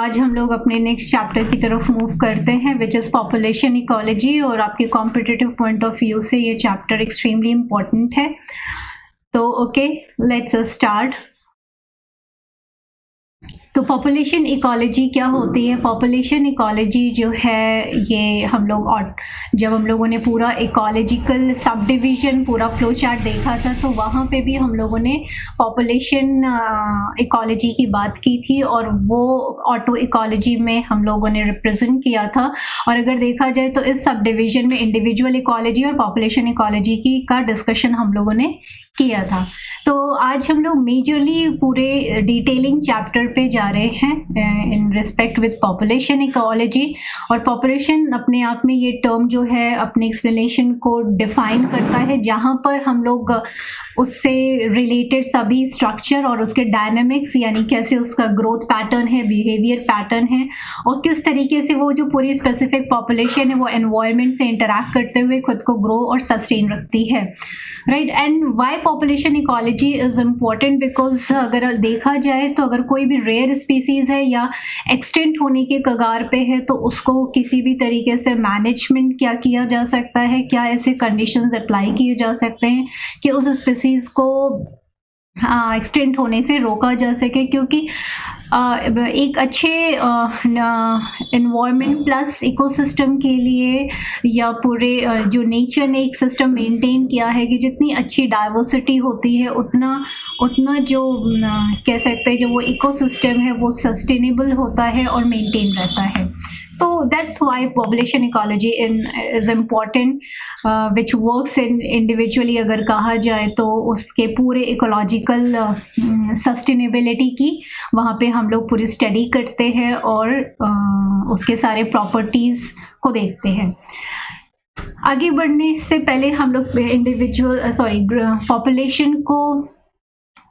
आज हम लोग अपने नेक्स्ट चैप्टर की तरफ मूव करते हैं विच इज़ पॉपुलेशन इकोलॉजी। और आपके कॉम्पिटिटिव पॉइंट ऑफ व्यू से ये चैप्टर एक्सट्रीमली इम्पॉर्टेंट है। तो ओके, लेट्स स्टार्ट। तो पॉपुलेशन इकोलॉजी क्या होती है? पॉपुलेशन इकोलॉजी जो है ये हम लोग, और जब हम लोगों ने पूरा इकोलॉजिकल सब डिवीज़न पूरा फ्लो चार्ट देखा था तो वहाँ पे भी हम लोगों ने पॉपुलेशन इकोलॉजी की बात की थी और वो ऑटो इकोलॉजी में हम लोगों ने रिप्रेजेंट किया था। और अगर देखा जाए तो इस सब डिवीज़न में इंडिविजुअल इकोलॉजी और पॉपुलेशन इकोलॉजी की का डिस्कशन हम लोगों ने किया था। तो आज हम लोग मेजरली पूरे डिटेलिंग चैप्टर पे जा रहे हैं in respect with population ecology. और पॉपुलेशन अपने आप में ये टर्म जो है अपने एक्सप्लेनेशन को डिफाइन करता है, जहाँ पर हम लोग उससे रिलेटेड सभी स्ट्रक्चर और उसके डायनामिक्स, यानी कैसे उसका ग्रोथ पैटर्न है, बिहेवियर पैटर्न है और किस तरीके से वो जो पूरी स्पेसिफिक पॉपुलेशन है वो एनवायरनमेंट से इंटरैक्ट करते हुए खुद को ग्रो और सस्टेन रखती है, right. And why population ecology is important? Because अगर देखा जाए तो अगर कोई भी रेयर स्पीसीज है या एक्सटेंट होने के कगार पे है तो उसको किसी भी तरीके से मैनेजमेंट क्या किया जा सकता है, क्या ऐसे कंडीशंस अप्लाई किए जा सकते हैं कि उस स्पीसीज को एक्सटेंट होने से रोका जा सके। क्योंकि एक अच्छे एनवायरनमेंट प्लस इकोसिस्टम के लिए या पूरे जो नेचर ने एक सिस्टम मेंटेन किया है कि जितनी अच्छी डाइवर्सिटी होती है उतना जो कह सकते हैं जो वो इकोसिस्टम है वो सस्टेनेबल होता है और मेंटेन रहता है। तो that's why population ecology is important which works in individually. अगर कहा जाए तो उसके पूरे इकोलॉजिकल सस्टेनेबिलिटी की वहाँ पे हम लोग पूरी स्टडी करते हैं और उसके सारे प्रॉपर्टीज़ को देखते हैं। आगे बढ़ने से पहले हम लोग पॉपुलेशन को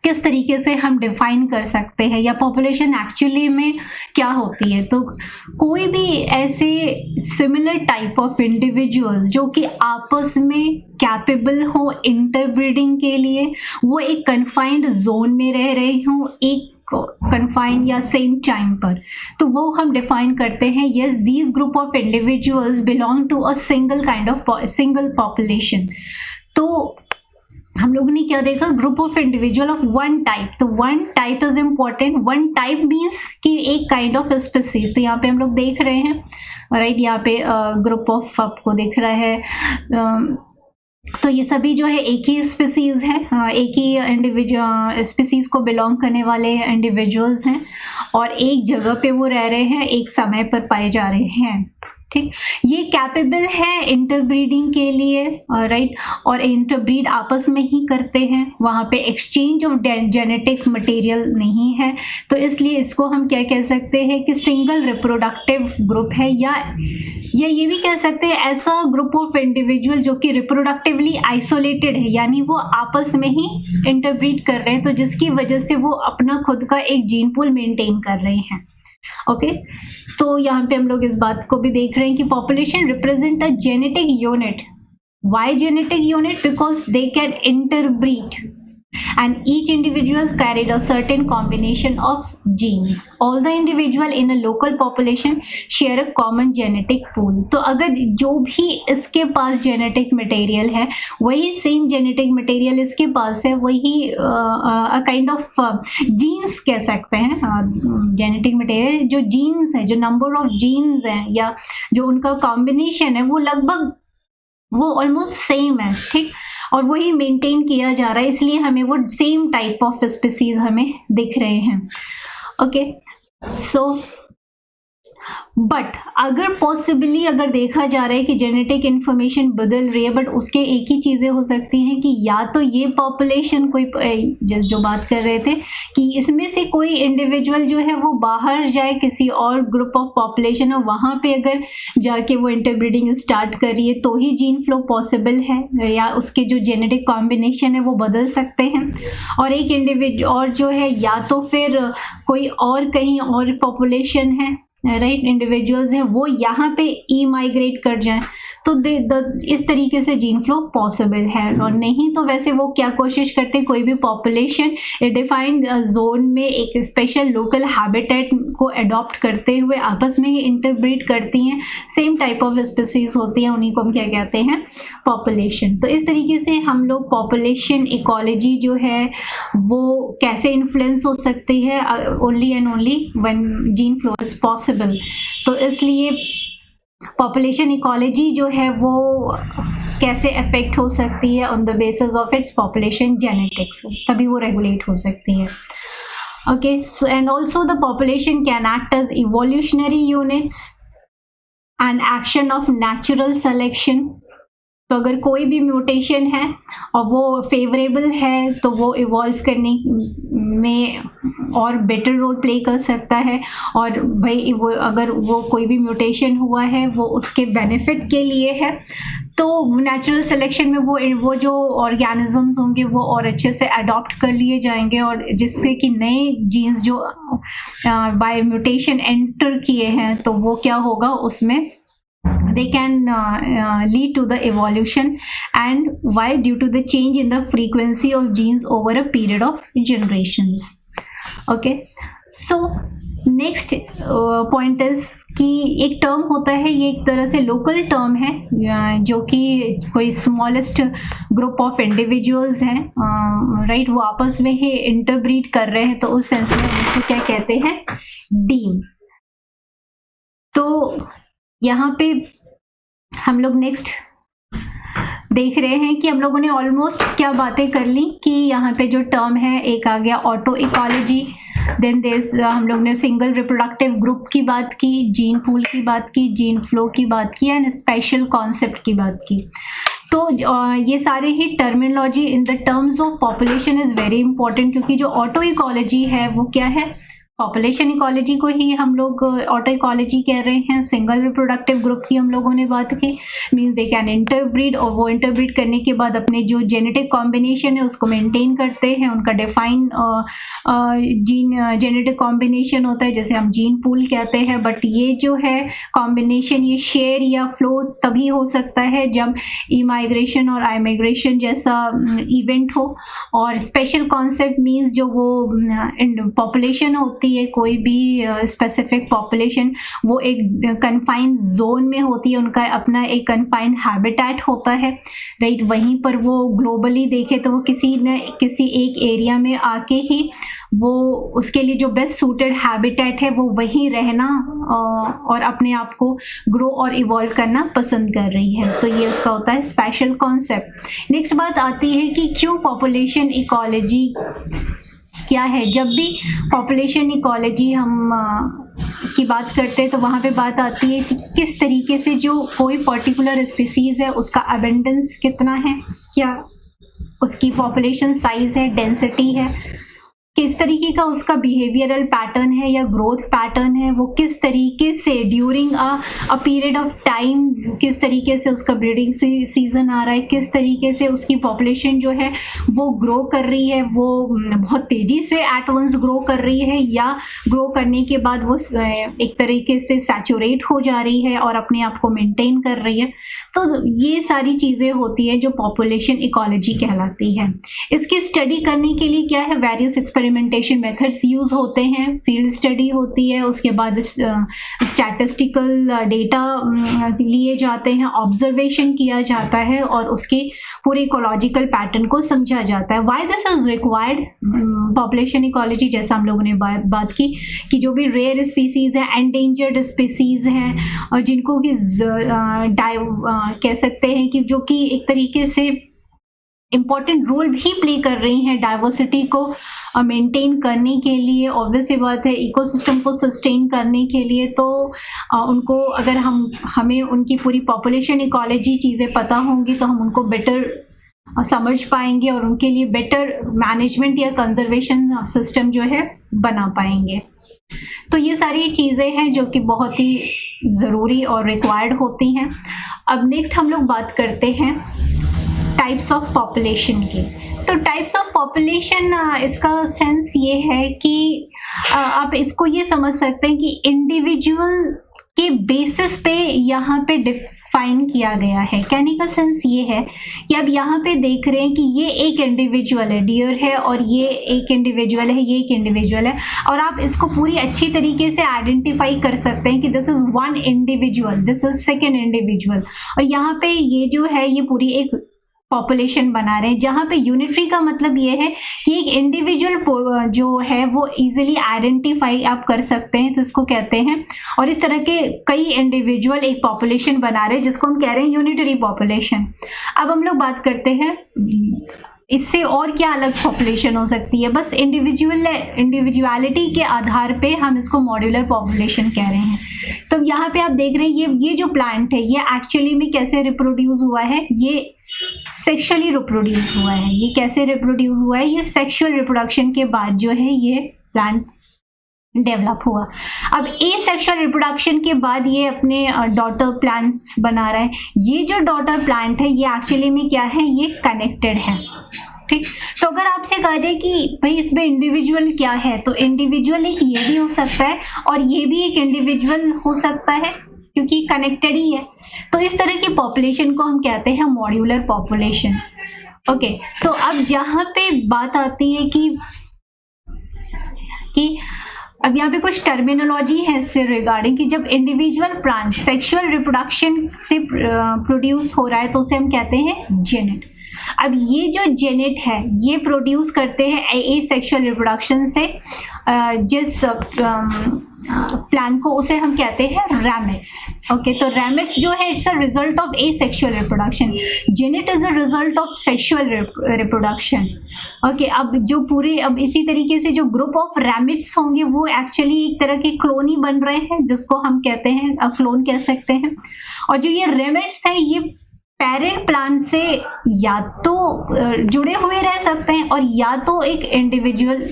किस तरीके से हम डिफाइन कर सकते हैं या पॉपुलेशन एक्चुअली में क्या होती है। तो कोई भी ऐसे सिमिलर टाइप ऑफ इंडिविजुअल्स जो कि आपस में कैपेबल हो इंटरब्रीडिंग के लिए, वो एक कन्फाइंड जोन में रह रहे हों एक कन्फाइंड या सेम टाइम पर, तो वो हम डिफाइन करते हैं yes these group of individuals belong to a single kind of single population. तो हम लोगों ने क्या देखा? Group of individual of one type. तो one type is important. One type means कि एक काइंड ऑफ स्पीसीज। तो यहाँ पे हम लोग देख रहे हैं, राइट, यहाँ पे ग्रुप ऑफ आपको दिख रहा है। तो ये सभी जो है एक ही स्पीसीज है, एक ही इंडिविजुअल स्पीसीज को बिलोंग करने वाले इंडिविजुअल्स हैं और एक जगह पे वो रह रहे हैं, एक समय पर पाए जा रहे हैं, ठीक। ये कैपेबल है इंटरब्रीडिंग के लिए, राइट, और इंटरब्रीड आपस में ही करते हैं, वहाँ पे एक्सचेंज ऑफ जेनेटिक मटेरियल नहीं है। तो इसलिए इसको हम क्या कह सकते हैं कि सिंगल रिप्रोडक्टिव ग्रुप है, या ये भी कह सकते हैं ऐसा ग्रुप ऑफ इंडिविजुअल जो कि रिप्रोडक्टिवली आइसोलेटेड है, यानी वो आपस में ही इंटरब्रीड कर रहे हैं, तो जिसकी वजह से वो अपना खुद का एक जीन पूल मेंटेन कर रहे हैं। ओके, तो यहाँ पे हम लोग इस बात को भी देख रहे हैं कि population represent a genetic unit. Why genetic unit? Because they can interbreed and each individual carried a certain combination of genes. All the individual in a local population share a common genetic pool. तो अगर जो भी इसके पास genetic material है वही same genetic material इसके पास है, वही काइंड ऑफ जीन्स कह सकते हैं। जेनेटिक मटेरियल जो जीन्स है, जो नंबर ऑफ जीन्स हैं या जो उनका कॉम्बिनेशन है वो लगभग वो ऑलमोस्ट सेम है, ठीक, और वही मेंटेन किया जा रहा है, इसलिए हमें वो सेम टाइप ऑफ स्पीसीज हमें दिख रहे हैं। ओके, सो बट अगर पॉसिबली अगर देखा जा रहा है कि जेनेटिक इंफॉर्मेशन बदल रही है, बट उसके एक ही चीज़ें हो सकती हैं कि या तो ये पॉपुलेशन कोई जो बात कर रहे थे कि इसमें से कोई इंडिविजुअल जो है वो बाहर जाए किसी और ग्रुप ऑफ पॉपुलेशन और वहाँ पे अगर जाके वो इंटरब्रीडिंग स्टार्ट करिए तो ही जीन फ्लो पॉसिबल है, या उसके जो जेनेटिक कॉम्बिनेशन है वो बदल सकते हैं। और एक इंडिविजुअल और जो है या तो फिर कोई और कहीं और पॉपुलेशन है राइट इंडिविजुअल्स हैं वो यहाँ पे ई माइग्रेट कर जाएं तो इस तरीके से जीन फ्लो पॉसिबल है। और नहीं तो वैसे वो क्या कोशिश करते हैं, कोई भी पॉपुलेशन डिफाइंड जोन में एक स्पेशल लोकल हैबिटेट को अडॉप्ट करते हुए आपस में ही इंटरब्रीड करती हैं, सेम टाइप ऑफ स्पीसीज होती हैं, उन्हीं को हम क्या कहते हैं, पॉपुलेशन। तो इस तरीके से हम लोग पॉपुलेशन इकोलॉजी जो है वो कैसे इन्फ्लुएंस हो सकती है, only and only when gene flow is possible. तो इसलिए पॉपुलेशन इकोलॉजी जो है वो कैसे अफेक्ट हो सकती है on the basis of its population genetics, तभी वो रेगुलेट हो सकती है। Okay, so and also the population can act as evolutionary units and action of natural selection. तो अगर कोई भी म्यूटेशन है और वो फेवरेबल है तो वो इवॉल्व करने में और बेटर रोल प्ले कर सकता है, और भाई वो अगर वो कोई भी म्यूटेशन हुआ है वो उसके बेनिफिट के लिए है तो नेचुरल सिलेक्शन में वो जो ऑर्गेनिजम्स होंगे वो और अच्छे से अडॉप्ट कर लिए जाएंगे, और जिससे कि नए जीन्स जो बाय म्यूटेशन एंटर किए हैं तो वो क्या होगा उसमें they can lead to the evolution, and why? Due to the change in the frequency of genes over a period of generations. Okay, so next point is कि एक टर्म होता है, ये एक तरह से लोकल टर्म है जो कि कोई स्मॉलेस्ट ग्रुप ऑफ इंडिविजुअल्स हैं, राइट, वो आपस में ही इंटरब्रीड कर रहे हैं, तो उस सेंस में इसको क्या कहते हैं, डीम। तो यहाँ पे हम लोग नेक्स्ट देख रहे हैं कि हम लोगों ने ऑलमोस्ट क्या बातें कर ली कि यहाँ पे जो टर्म है, एक आ गया ऑटो इकोलॉजी, देन देस हम लोग ने सिंगल रिप्रोडक्टिव ग्रुप की बात की, जीन पूल की बात की, जीन फ्लो की बात की, एंड स्पेशल कॉन्सेप्ट की बात की। तो ये सारे ही terminology in the terms of population is very important, क्योंकि जो ऑटो इकोलॉजी है वो क्या है, पॉपुलेशन इकोलॉजी को ही हम लोग ऑटो इकोलॉजी कह रहे हैं। सिंगल रिप्रोडक्टिव ग्रुप की हम लोगों ने बात की, मींस दे कैन इंटरब्रीड, और वो इंटरब्रीड करने के बाद अपने जो जेनेटिक कॉम्बिनेशन है उसको मेंटेन करते हैं, उनका डिफाइन जेनेटिक कॉम्बिनेशन होता है जिसे हम जीन पूल कहते हैं। बट ये जो है कॉम्बिनेशन, ये शेयर या फ्लो तभी हो सकता है जब इमाइग्रेशन और आइमाइग्रेशन जैसा इवेंट हो, और स्पेशल कॉन्सेप्ट मीन्स जो वो पॉपुलेशन होती है, कोई भी स्पेसिफिक पॉपुलेशन वो एक कन्फाइंड जोन में होती है, उनका अपना एक कन्फाइंड हैबिटेट होता है, राइट। वहीं पर वो ग्लोबली देखे तो वो किसी न किसी एक एरिया में आके ही वो उसके लिए जो बेस्ट सूटेड हैबिटेट है वो वहीं रहना और अपने आप को ग्रो और इवॉल्व करना पसंद कर रही है। तो ये उसका होता है स्पेशल कॉन्सेप्ट। नेक्स्ट बात आती है कि क्यों पॉपुलेशन इकोलॉजी क्या है। जब भी पॉपुलेशन इकोलॉजी हम की बात करते हैं तो वहाँ पे बात आती है कि किस तरीके से जो कोई पर्टिकुलर स्पीसीज़ है उसका अबेंडेंस कितना है, क्या उसकी पॉपुलेशन साइज है, डेंसिटी है, किस तरीके का उसका बिहेवियरल पैटर्न है या ग्रोथ पैटर्न है, वो किस तरीके से during a period of time किस तरीके से उसका ब्रीडिंग सीजन आ रहा है, किस तरीके से उसकी पॉपुलेशन जो है वो ग्रो कर रही है, वो बहुत तेज़ी से एट वंस ग्रो कर रही है या ग्रो करने के बाद वो एक तरीके से सैचुरेट हो जा रही है और अपने आप को मेंटेन कर रही है। तो ये सारी चीज़ें होती है जो पॉपुलेशन इकोलॉजी कहलाती है। इसकी स्टडी करने के लिए क्या है, वेरियस एक्सपेरिमेंटेशन मेथड्स यूज होते हैं, फील्ड स्टडी होती है, उसके बाद स्टैटिस्टिकल डेटा लिए जाते हैं, ऑब्जर्वेशन किया जाता है और उसके पूरे इकोलॉजिकल पैटर्न को समझा जाता है। Why this is required population ecology, जैसा हम लोगों ने बात की कि जो भी रेयर स्पीसीज है, एंडेंजर्ड स्पीसीज हैं और जिनको कि कह सकते हैं कि जो कि एक तरीके से इम्पॉर्टेंट रोल भी प्ले कर रही हैं डाइवर्सिटी को मेंटेन करने के लिए, ऑब्वियस सी बात है इकोसिस्टम को सस्टेन करने के लिए। तो उनको अगर हमें उनकी पूरी पॉपुलेशन इकोलॉजी चीज़ें पता होंगी तो हम उनको बेटर समझ पाएंगे और उनके लिए बेटर मैनेजमेंट या कंजर्वेशन सिस्टम जो है बना पाएंगे। तो ये सारी चीज़ें हैं जो कि बहुत ही ज़रूरी और रिक्वायर्ड होती हैं। अब नेक्स्ट हम लोग बात करते हैं टाइप्स ऑफ पॉपुलेशन की। तो टाइप्स ऑफ पॉपुलेशन, इसका सेंस ये है कि आप इसको ये समझ सकते हैं कि इंडिविजुअल के बेसिस पे यहाँ पे डिफाइन किया गया है। कहने का सेंस ये है कि अब यहाँ पे देख रहे हैं कि ये एक इंडिविजुअल है, डियर है, और ये एक इंडिविजुअल है, ये एक इंडिविजुअल है, और आप इसको पूरी अच्छी तरीके से आइडेंटिफाई कर सकते हैं कि this is one individual, this is second individual, और यहाँ पे ये जो है ये पूरी एक पॉपुलेशन बना रहे हैं, जहाँ पे यूनिटरी का मतलब ये है कि एक इंडिविजुअल जो है वो इजीली आइडेंटिफाई आप कर सकते हैं, तो इसको कहते हैं। और इस तरह के कई इंडिविजुअल एक पॉपुलेशन बना रहे हैं जिसको हम कह रहे हैं यूनिटरी पॉपुलेशन। अब हम लोग बात करते हैं इससे और क्या अलग पॉपुलेशन हो सकती है। बस इंडिविजुअलिटी के आधार पे हम इसको मॉड्यूलर पॉपुलेशन कह रहे हैं। तो यहाँ पे आप देख रहे हैं ये जो प्लांट है ये एक्चुअली में कैसे रिप्रोड्यूस हुआ है, ये सेक्सुअली रिप्रोड्यूस हुआ है। ये कैसे रिप्रोड्यूस हुआ है, ये सेक्सुअल रिप्रोडक्शन के बाद जो है ये प्लांट डेवलप हुआ। अब एसेक्सुअल रिप्रोडक्शन के बाद ये अपने डॉटर प्लांट्स बना रहा है। ये जो डॉटर प्लांट है ये एक्चुअली में क्या है, ये कनेक्टेड है। ठीक, तो अगर आपसे कहा जाए कि भाई इसमें इंडिविजुअल क्या है, तो इंडिविजुअल एक ये भी हो सकता है और ये भी एक इंडिविजुअल हो सकता है क्योंकि कनेक्टेड ही है। तो इस तरह की पॉपुलेशन को हम कहते हैं मॉड्यूलर पॉपुलेशन। ओके, तो अब जहाँ पे बात आती है कि अब यहाँ पे कुछ टर्मिनोलॉजी है इससे रिगार्डिंग कि जब इंडिविजुअल ब्रांच सेक्सुअल रिप्रोडक्शन से प्रोड्यूस हो रहा है तो उसे हम कहते हैं जेनेट। अब ये जो जेनेट है ये प्रोड्यूस करते हैं एसेक्सुअल रिप्रोडक्शन से जिस प्लांट को उसे हम कहते हैं रैमेट्स। ओके, तो रैमेट्स जो है it's a result of asexual reproduction, Janet is a result of sexual reproduction. Okay, अब जो पूरे अब इसी तरीके से जो ग्रुप ऑफ रैमेट्स होंगे वो एक्चुअली एक तरह के क्लोन ही बन रहे हैं जिसको हम कहते हैं क्लोन कह सकते हैं। और जो ये रैमेट्स है ये पेरेंट प्लांट से या तो जुड़े हुए रह सकते हैं और या तो एक इंडिविजुअल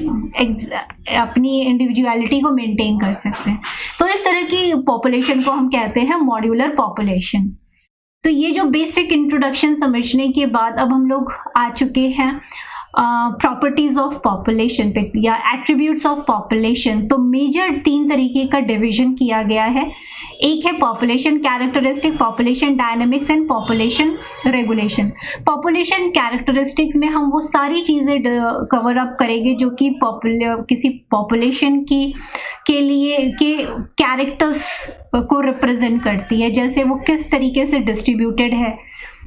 अपनी इंडिविजुअलिटी को मेंटेन कर सकते हैं। तो इस तरह की पॉपुलेशन को हम कहते हैं मॉड्यूलर पॉपुलेशन। तो ये जो बेसिक इंट्रोडक्शन समझने के बाद अब हम लोग आ चुके हैं प्रॉपर्टीज ऑफ पॉपुलेशन पे या एट्रीब्यूट्स ऑफ पॉपुलेशन। तो मेजर 3 तरीके का डिवीजन किया गया है। एक है population characteristic, population dynamics and population regulation. Population characteristics में हम वो सारी चीज़ें कवर अप करेंगे जो कि किसी पॉपुलेशन के लिए के कैरेक्टर्स को रिप्रेजेंट करती है, जैसे वो किस तरीके से डिस्ट्रीब्यूटेड है,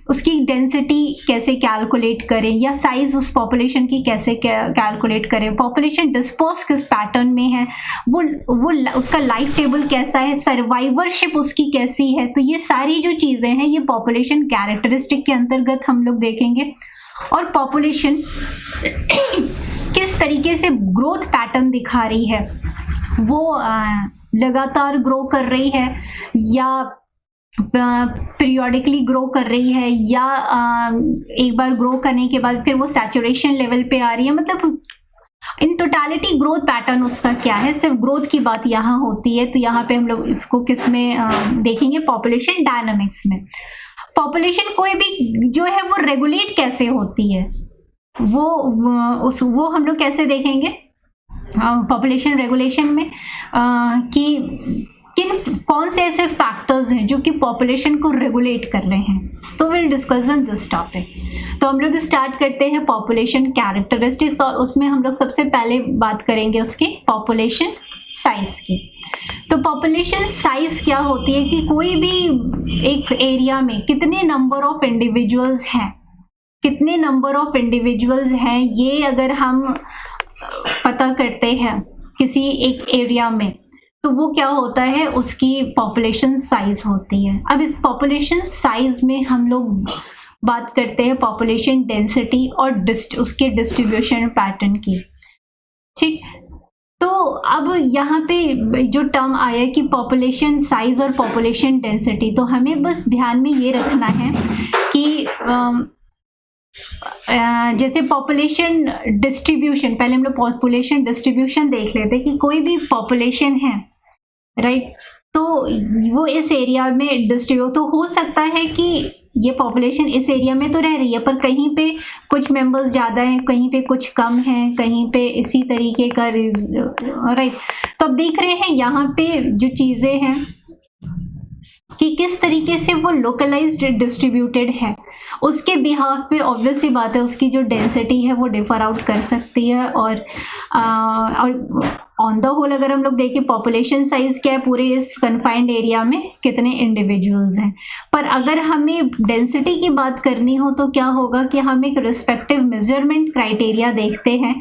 उसकी डेंसिटी कैसे कैलकुलेट करें या साइज उस पॉपुलेशन की कैसे कैलकुलेट करें, पॉपुलेशन डिस्पर्स किस पैटर्न में है, वो उसका लाइफ टेबल कैसा है, सर्वाइवरशिप उसकी कैसी है। तो ये सारी जो चीज़ें हैं ये पॉपुलेशन कैरेक्टरिस्टिक के अंतर्गत हम लोग देखेंगे। और पॉपुलेशन किस तरीके से ग्रोथ पैटर्न दिखा रही है, वो लगातार ग्रो कर रही है या पीरियोडिकली ग्रो कर रही है या एक बार ग्रो करने के बाद फिर वो सैचुरेशन लेवल पे आ रही है। मतलब इन टोटालिटी ग्रोथ पैटर्न उसका क्या है, सिर्फ ग्रोथ की बात यहाँ होती है। तो यहाँ पे हम लोग इसको किस में देखेंगे, पॉपुलेशन डायनामिक्स में। पॉपुलेशन कोई भी जो है वो रेगुलेट कैसे होती है वो हम लोग कैसे देखेंगे पॉपुलेशन रेगुलेशन में कि कौन से ऐसे फैक्टर्स हैं जो कि पॉपुलेशन को रेगुलेट कर रहे हैं। तो will discuss on this topic. तो हम लोग स्टार्ट करते हैं पॉपुलेशन कैरेक्टरिस्टिक्स और उसमें हम लोग सबसे पहले बात करेंगे उसके पॉपुलेशन साइज की। तो पॉपुलेशन साइज क्या होती है कि कोई भी एक एरिया में कितने नंबर ऑफ इंडिविजुअल्स हैं, कितने नंबर ऑफ इंडिविजुअल्स हैं ये अगर हम पता करते हैं किसी एक एरिया में तो वो क्या होता है, उसकी पॉपुलेशन साइज होती है। अब इस पॉपुलेशन साइज में हम लोग बात करते हैं पॉपुलेशन डेंसिटी और उसके डिस्ट्रीब्यूशन पैटर्न की। ठीक, तो अब यहाँ पे जो टर्म आया कि पॉपुलेशन साइज और पॉपुलेशन डेंसिटी, तो हमें बस ध्यान में ये रखना है कि जैसे पॉपुलेशन डिस्ट्रीब्यूशन, पहले हम लोग पॉपुलेशन डिस्ट्रीब्यूशन देख लेते हैं कि कोई भी पॉपुलेशन है राइट, तो वो इस एरिया में डिस्ट्रीब्यूट तो हो सकता है कि ये पॉपुलेशन इस एरिया में तो रह रही है, पर कहीं पे कुछ मेंबर्स ज़्यादा हैं, कहीं पे कुछ कम हैं, कहीं पे इसी तरीके का राइट। तो अब देख रहे हैं यहाँ पे जो चीज़ें हैं कि किस तरीके से वो लोकलाइज्ड डिस्ट्रीब्यूटेड है, उसके बिहाफ पे ऑब्वियस सी बात है उसकी जो डेंसिटी है वो डिफर आउट कर सकती है। और ऑन द होल अगर हम लोग देखें पॉपुलेशन साइज क्या है पूरे इस कन्फाइंड एरिया में, कितने इंडिविजुअल्स हैं। पर अगर हमें डेंसिटी की बात करनी हो तो क्या होगा कि हम एक रिस्पेक्टिव मेजरमेंट क्राइटेरिया देखते हैं,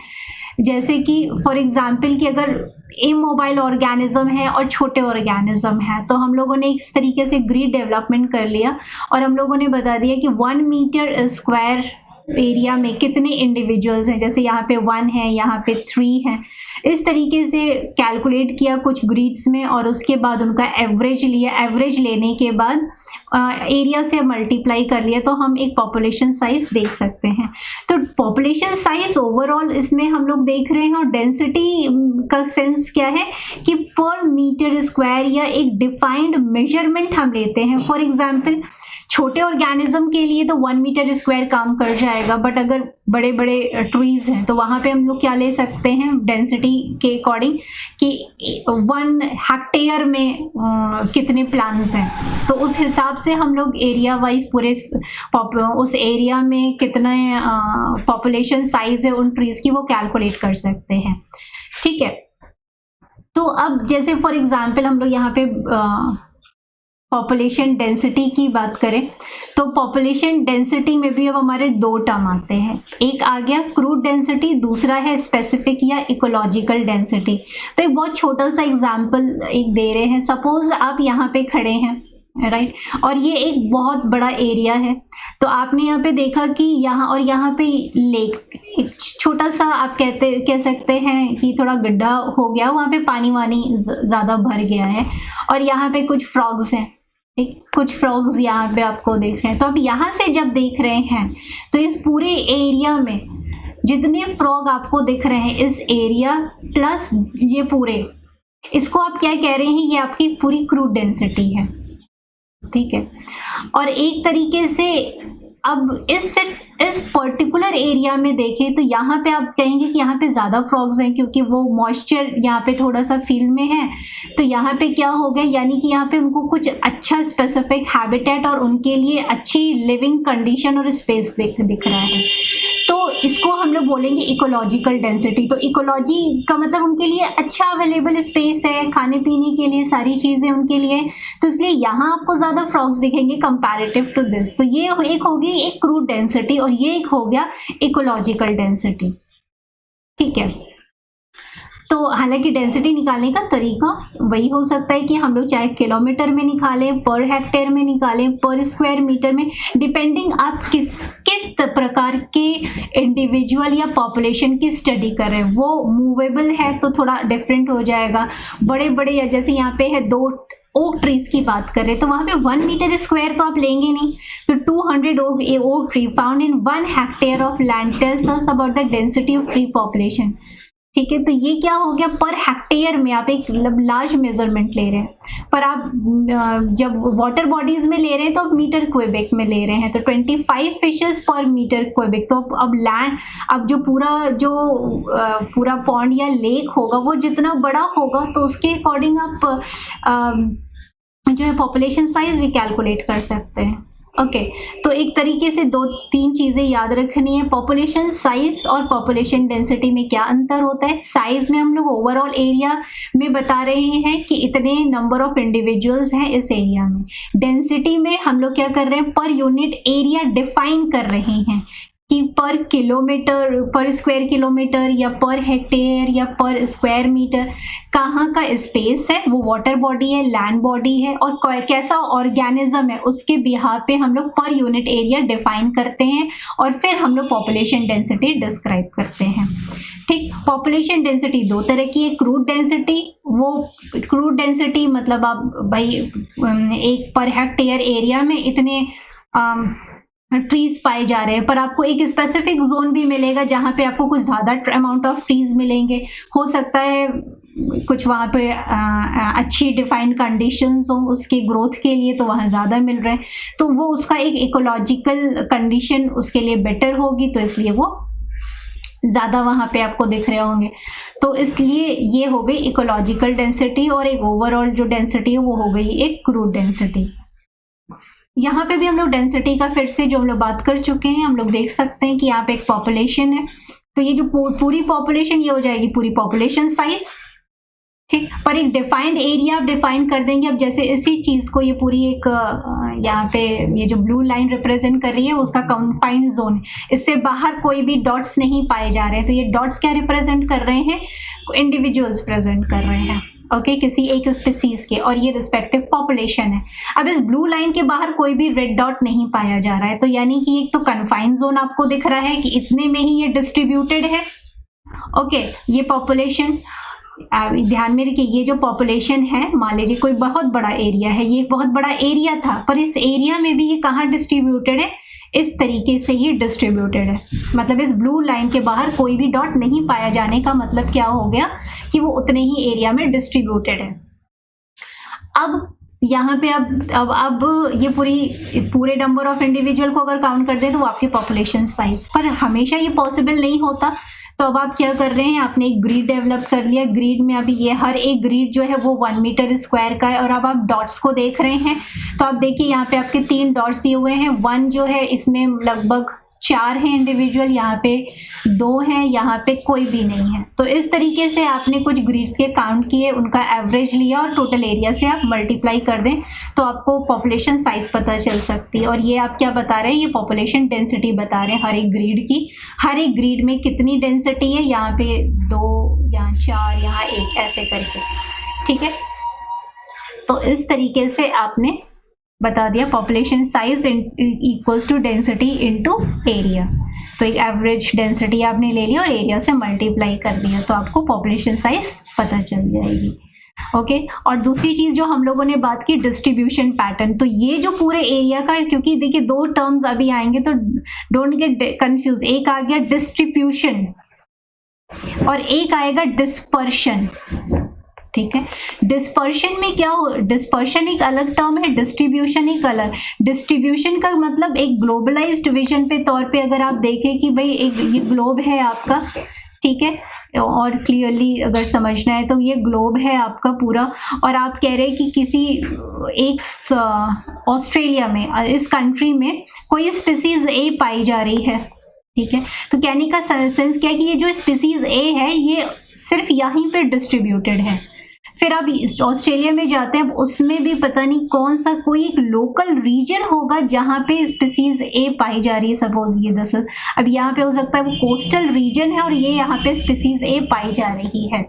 जैसे कि फॉर एग्जांपल कि अगर इमोबाइल ऑर्गेनिज्म है और छोटे ऑर्गेनिज्म है, तो हम लोगों ने इस तरीके से ग्रिड डेवलपमेंट कर लिया और हम लोगों ने बता दिया कि 1 मीटर स्क्वायर एरिया में कितने इंडिविजुअल्स हैं, जैसे यहाँ पे 1 है, यहाँ पे 3 हैं, इस तरीके से कैलकुलेट किया कुछ ग्रिड्स में और उसके बाद उनका एवरेज लिया। एवरेज लेने के बाद एरिया से मल्टीप्लाई कर लिया तो हम एक पॉपुलेशन साइज देख सकते हैं। तो पॉपुलेशन साइज ओवरऑल इसमें हम लोग देख रहे हैं और डेंसिटी का सेंस क्या है कि पर मीटर स्क्वायर या एक डिफाइंड मेजरमेंट हम लेते हैं। फॉर एग्जांपल छोटे ऑर्गेनिज्म के लिए तो 1 मीटर स्क्वायर काम कर जाएगा, बट अगर बड़े बड़े ट्रीज हैं तो वहाँ पे हम लोग क्या ले सकते हैं डेंसिटी के अकॉर्डिंग कि 1 हेक्टेयर में कितने प्लांट्स हैं, तो उस हिसाब से हम लोग एरिया वाइज पूरे उस एरिया में कितना पॉपुलेशन साइज है उन ट्रीज की वो कैलकुलेट कर सकते हैं। ठीक है, तो अब जैसे फॉर एग्जांपल हम लोग यहाँ पे पॉपुलेशन डेंसिटी की बात करें तो पॉपुलेशन डेंसिटी में भी अब हमारे 2 टर्म आते हैं, एक आ गया क्रूड डेंसिटी, दूसरा है स्पेसिफिक या इकोलॉजिकल डेंसिटी। तो एक बहुत छोटा सा एग्जांपल एक दे रहे हैं, सपोज आप यहाँ पे खड़े हैं राइट, और ये एक बहुत बड़ा एरिया है, तो आपने यहाँ पे देखा कि यहाँ और यहाँ पे लेक, एक छोटा सा आप कह सकते हैं कि थोड़ा गड्ढा हो गया, वहाँ पे पानी वानी ज़्यादा भर गया है और यहाँ पे कुछ फ्रॉग्स हैं, कुछ फ्रॉग्स यहाँ पे आपको देख रहे हैं। तो अब यहाँ से जब देख रहे हैं तो इस पूरे एरिया में जितने फ्रॉग आपको दिख रहे हैं इस एरिया प्लस ये पूरे, इसको आप क्या कह रहे हैं, ये आपकी पूरी क्रूड डेंसिटी है। ठीक है, और एक तरीके से अब सिर्फ इस पर्टिकुलर एरिया में देखें तो यहाँ पे आप कहेंगे कि यहाँ पे ज़्यादा फ्रॉग्स हैं क्योंकि वो मॉइस्चर यहाँ पे थोड़ा सा फील्ड में है, तो यहाँ पे क्या हो गया, यानी कि यहाँ पे उनको कुछ अच्छा स्पेसिफिक हैबिटेट और उनके लिए अच्छी लिविंग कंडीशन और स्पेस दिख रहा है, तो इसको हम लोग बोलेंगे इकोलॉजिकल डेंसिटी। तो इकोलॉजी का मतलब उनके लिए अच्छा अवेलेबल स्पेस है, खाने पीने के लिए सारी चीज़ें उनके लिए, तो इसलिए यहाँ आपको ज़्यादा फ्रॉग्स दिखेंगे कंपैरेटिव टू दिस। तो ये एक होगी एक क्रूड डेंसिटी और ये एक हो गया इकोलॉजिकल डेंसिटी। ठीक है, तो हालांकि डेंसिटी निकालने का तरीका वही हो सकता है कि हम लोग चाहे किलोमीटर में निकालें, पर हेक्टेयर में निकालें, पर स्क्वायर मीटर में, डिपेंडिंग आप किस प्रकार के इंडिविजुअल या पॉपुलेशन की स्टडी कर रहे हैं। वो मूवेबल है तो थोड़ा डिफरेंट हो जाएगा, बड़े बड़े या जैसे यहाँ पे है 2 ओक ट्रीज की बात करें तो वहाँ पे 1 मीटर स्क्वायर तो आप लेंगे नहीं, तो 200 oak tree found in 1 hectare of land tells us about the density of tree population. ठीक है, तो ये क्या हो गया, पर हेक्टेयर में आप एक लार्ज मेजरमेंट ले रहे हैं, पर आप जब वाटर बॉडीज में ले रहे हैं तो आप मीटर क्यूबिक में ले रहे हैं, तो 25 फिशेस पर मीटर क्यूबिक। तो अब लैंड, अब जो पूरा पॉन्ड या लेक होगा वो जितना बड़ा होगा तो उसके अकॉर्डिंग आप जो है पॉपुलेशन साइज भी कैलकुलेट कर सकते हैं। ओके, तो एक तरीके से 2-3 चीज़ें याद रखनी है, पॉपुलेशन साइज और पॉपुलेशन डेंसिटी में क्या अंतर होता है। साइज में हम लोग ओवरऑल एरिया में बता रहे हैं कि इतने नंबर ऑफ इंडिविजुअल्स हैं इस एरिया में, डेंसिटी में हम लोग क्या कर रहे हैं, पर यूनिट एरिया डिफाइन कर रहे हैं कि पर किलोमीटर, पर स्क्वायर किलोमीटर या पर हेक्टेयर या पर स्क्वायर मीटर कहाँ का स्पेस है, वो वाटर बॉडी है, लैंड बॉडी है और कैसा ऑर्गेनिज्म है, उसके बिहार पे हम लोग पर यूनिट एरिया डिफाइन करते हैं और फिर हम लोग पॉपुलेशन डेंसिटी डिस्क्राइब करते हैं। ठीक, पॉपुलेशन डेंसिटी 2 तरह की है, क्रूड डेंसिटी, वो क्रूड डेंसिटी मतलब आप भाई एक पर हेक्टेयर एरिया में इतने ट्रीज पाए जा रहे हैं, पर आपको एक स्पेसिफिक जोन भी मिलेगा जहाँ पे आपको कुछ ज़्यादा अमाउंट ऑफ ट्रीज मिलेंगे। हो सकता है कुछ वहाँ पे अच्छी डिफाइंड कंडीशंस हो उसके ग्रोथ के लिए, तो वहाँ ज़्यादा मिल रहे हैं, तो वो उसका एक इकोलॉजिकल कंडीशन उसके लिए बेटर होगी, तो इसलिए वो ज़्यादा वहाँ पे आपको दिख रहे होंगे। तो इसलिए ये हो गई इकोलॉजिकल डेंसिटी, और एक ओवरऑल जो डेंसिटी है वो हो गई एक क्रूड डेंसिटी। यहाँ पे भी हम लोग डेंसिटी का फिर से जो हम लोग बात कर चुके हैं, हम लोग देख सकते हैं कि यहाँ पे एक पॉपुलेशन है, तो ये जो पूरी पॉपुलेशन ये हो जाएगी पूरी पॉपुलेशन साइज, ठीक। पर एक डिफाइंड एरिया आप डिफाइन कर देंगे। अब जैसे इसी चीज को ये पूरी एक यहाँ पे ये जो ब्लू लाइन रिप्रेजेंट कर रही है उसका कन्फाइंड जोन, इससे बाहर कोई भी डॉट्स नहीं पाए जा रहे हैं, तो ये डॉट्स क्या रिप्रेजेंट कर रहे हैं, इंडिविजुअल्स प्रेजेंट कर रहे हैं, ओके, किसी एक स्पीसीज के, और ये रिस्पेक्टिव पॉपुलेशन है। अब इस ब्लू लाइन के बाहर कोई भी रेड डॉट नहीं पाया जा रहा है, तो यानी कि एक तो कन्फाइंड जोन आपको दिख रहा है कि इतने में ही ये डिस्ट्रीब्यूटेड है, ओके। ये पॉपुलेशन ध्यान में रखिए, ये जो पॉपुलेशन है, मान लीजिए कोई बहुत बड़ा एरिया है, ये एक बहुत बड़ा एरिया था, पर इस एरिया में भी ये कहाँ डिस्ट्रीब्यूटेड है, इस तरीके से ही डिस्ट्रीब्यूटेड है। मतलब इस ब्लू लाइन के बाहर कोई भी डॉट नहीं पाया जाने का मतलब क्या हो गया कि वो उतने ही एरिया में डिस्ट्रीब्यूटेड है। अब यहाँ पे अब ये पूरे नंबर ऑफ इंडिविजुअल को अगर काउंट कर दें तो वो आपकी पॉपुलेशन साइज, पर हमेशा ये पॉसिबल नहीं होता। तो अब आप क्या कर रहे हैं, आपने एक ग्रिड डेवलप कर लिया, ग्रिड में अभी ये हर एक ग्रिड जो है वो 1 मीटर स्क्वायर का है, और अब आप डॉट्स को देख रहे हैं, तो आप देखिए यहाँ पे आपके 3 डॉट्स दिए हुए हैं, 1 जो है इसमें लगभग 4 हैं इंडिविजुअल, यहाँ पे 2 हैं, यहाँ पे कोई भी नहीं है। तो इस तरीके से आपने कुछ ग्रिड्स के काउंट किए, उनका एवरेज लिया और टोटल एरिया से आप मल्टीप्लाई कर दें तो आपको पॉपुलेशन साइज पता चल सकती है। और ये आप क्या बता रहे हैं, ये पॉपुलेशन डेंसिटी बता रहे हैं हर एक ग्रिड की, हर एक ग्रिड में कितनी डेंसिटी है, यहाँ पे 2, यहाँ 4, यहाँ 1, ऐसे करके, ठीक है। तो इस तरीके से आपने बता दिया population size equals to density into area. तो एक एवरेज डेंसिटी आपने ले लिया और एरिया से मल्टीप्लाई कर दिया, तो आपको पॉपुलेशन साइज पता चल जाएगी, ओके। और दूसरी चीज जो हम लोगों ने बात की, डिस्ट्रीब्यूशन पैटर्न। तो ये जो पूरे एरिया का, क्योंकि देखिए 2 टर्म्स अभी आएंगे तो डोंट गेट कंफ्यूज, एक आ गया डिस्ट्रीब्यूशन और एक आएगा डिस्पर्शन, ठीक है। डिस्पर्शन में क्या हो, डिस्पर्शन एक अलग टर्म है, डिस्ट्रीब्यूशन एक अलग। डिस्ट्रीब्यूशन का मतलब एक ग्लोबलाइज्ड विजन पे तौर पे अगर आप देखें कि भाई एक ये ग्लोब है आपका, ठीक है, और क्लियरली अगर समझना है तो ये ग्लोब है आपका पूरा, और आप कह रहे हैं कि किसी एक ऑस्ट्रेलिया में, इस कंट्री में कोई स्पीसीज ए पाई जा रही है, ठीक है। तो कहने का सेंस क्या है कि ये जो स्पीसीज ए है ये सिर्फ यहीं पे डिस्ट्रीब्यूटेड है। फिर आप ऑस्ट्रेलिया में जाते हैं, अब उसमें भी पता नहीं कौन सा कोई एक लोकल रीजन होगा जहाँ पे स्पीसीज ए पाई जा रही है, सपोज ये 10, अब यहाँ पे हो सकता है वो कोस्टल रीजन है और ये यहाँ पे स्पीसीज ए पाई जा रही है।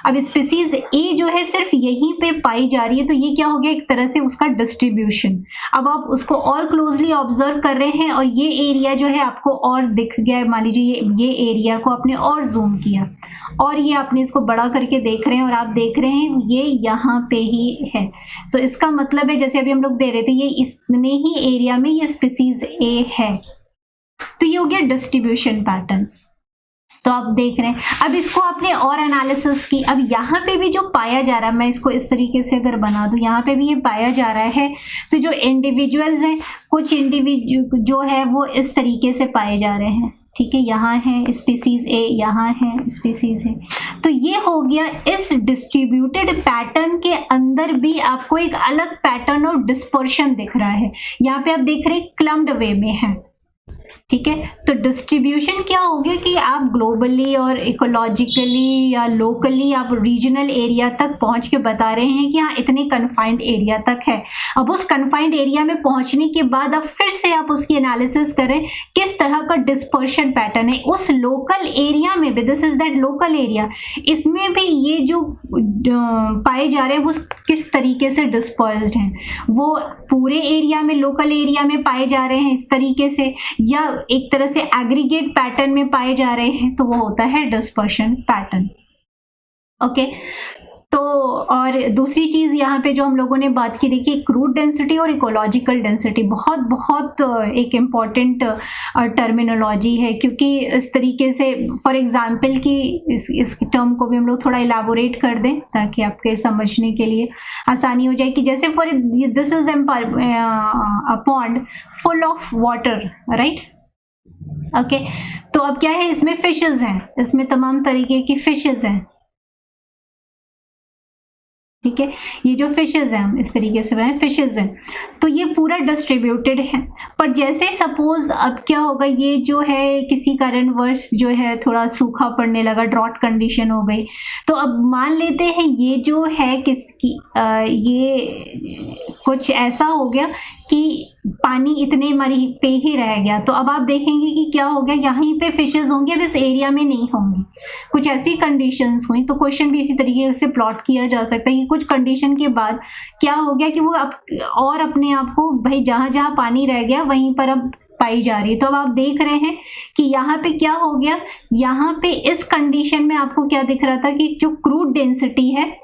अब स्पीसीज ए जो है सिर्फ यहीं पे पाई जा रही है, तो ये क्या हो गया, एक तरह से उसका डिस्ट्रीब्यूशन। अब आप उसको और क्लोजली ऑब्जर्व कर रहे हैं और ये एरिया जो है आपको और दिख गया, मान लीजिए ये एरिया को आपने और जूम किया और ये आपने इसको बड़ा करके देख रहे हैं और आप देख रहे हैं ये यहाँ पे ही है। तो इसका मतलब है, जैसे अभी हम लोग दे रहे थे, ये इतने ही एरिया में ये स्पीसीज ए है, तो ये हो गया डिस्ट्रीब्यूशन पैटर्न। तो आप देख रहे हैं, अब इसको आपने और एनालिसिस की, अब यहाँ पे भी जो पाया जा रहा है, मैं इसको इस तरीके से अगर बना दूं, यहाँ पे भी ये पाया जा रहा है, तो जो इंडिविजुअल्स हैं, कुछ इंडिविजुअल जो है वो इस तरीके से पाए जा रहे हैं, ठीक है, यहाँ है स्पीसीज ए, यहाँ है स्पीसीज ए। तो ये हो गया, इस डिस्ट्रीब्यूटेड पैटर्न के अंदर भी आपको एक अलग पैटर्न और डिस्पर्शन दिख रहा है। यहाँ पे आप देख रहे हैं क्लम्ड वे में है, ठीक है। तो डिस्ट्रीब्यूशन क्या हो गया कि आप ग्लोबली और इकोलॉजिकली या लोकली आप रीजनल एरिया तक पहुंच के बता रहे हैं कि हाँ इतने कन्फाइंड एरिया तक है। अब उस कन्फाइंड एरिया में पहुंचने के बाद अब फिर से आप उसकी एनालिसिस करें किस तरह का डिस्पर्शन पैटर्न है उस लोकल एरिया में भी, this is that local area, इसमें भी ये जो पाए जा रहे हैं वो किस तरीके से डिस्पर्स्ड हैं, वो पूरे एरिया में, लोकल एरिया में पाए जा रहे हैं इस तरीके से, या एक तरह से एग्रीगेट पैटर्न में पाए जा रहे हैं, तो वो होता है डिस्पर्शन पैटर्न, ओके। तो और दूसरी चीज़ यहाँ पे जो हम लोगों ने बात की, देखिए क्रूड डेंसिटी और इकोलॉजिकल डेंसिटी बहुत बहुत एक इम्पॉर्टेंट टर्मिनोलॉजी है, क्योंकि इस तरीके से फॉर एग्जांपल कि इस टर्म को भी हम लोग थोड़ा इलाबोरेट कर दें ताकि आपके समझने के लिए आसानी हो जाए कि जैसे for this is a pond full of water, right, okay. तो अब क्या है, इसमें फिशेज हैं, इसमें तमाम तरीके की फिशेज हैं, ठीक है, ये जो फिशेज हैं, हम इस तरीके से बनाए फिशेज हैं, तो ये पूरा डिस्ट्रीब्यूटेड है। पर जैसे सपोज अब क्या होगा, ये जो है किसी कारणवश जो है थोड़ा सूखा पड़ने लगा, ड्रॉट कंडीशन हो गई, तो अब मान लेते हैं ये जो है किसकी ये कुछ ऐसा हो गया कि पानी इतने मरी पे ही रह गया, तो अब आप देखेंगे कि क्या हो गया, यहीं पे फिशेज होंगे, अब इस एरिया में नहीं होंगी, कुछ ऐसी कंडीशंस हुई। तो क्वेश्चन भी इसी तरीके से प्लॉट किया जा सकता है कि कुछ कंडीशन के बाद क्या हो गया कि वो और अपने आप को भाई जहां जहां पानी रह गया वहीं पर अब पाई जा रही है। तो अब आप देख रहे हैं कि यहाँ पे क्या हो गया, यहाँ पे इस कंडीशन में आपको क्या दिख रहा था कि जो क्रूड डेंसिटी है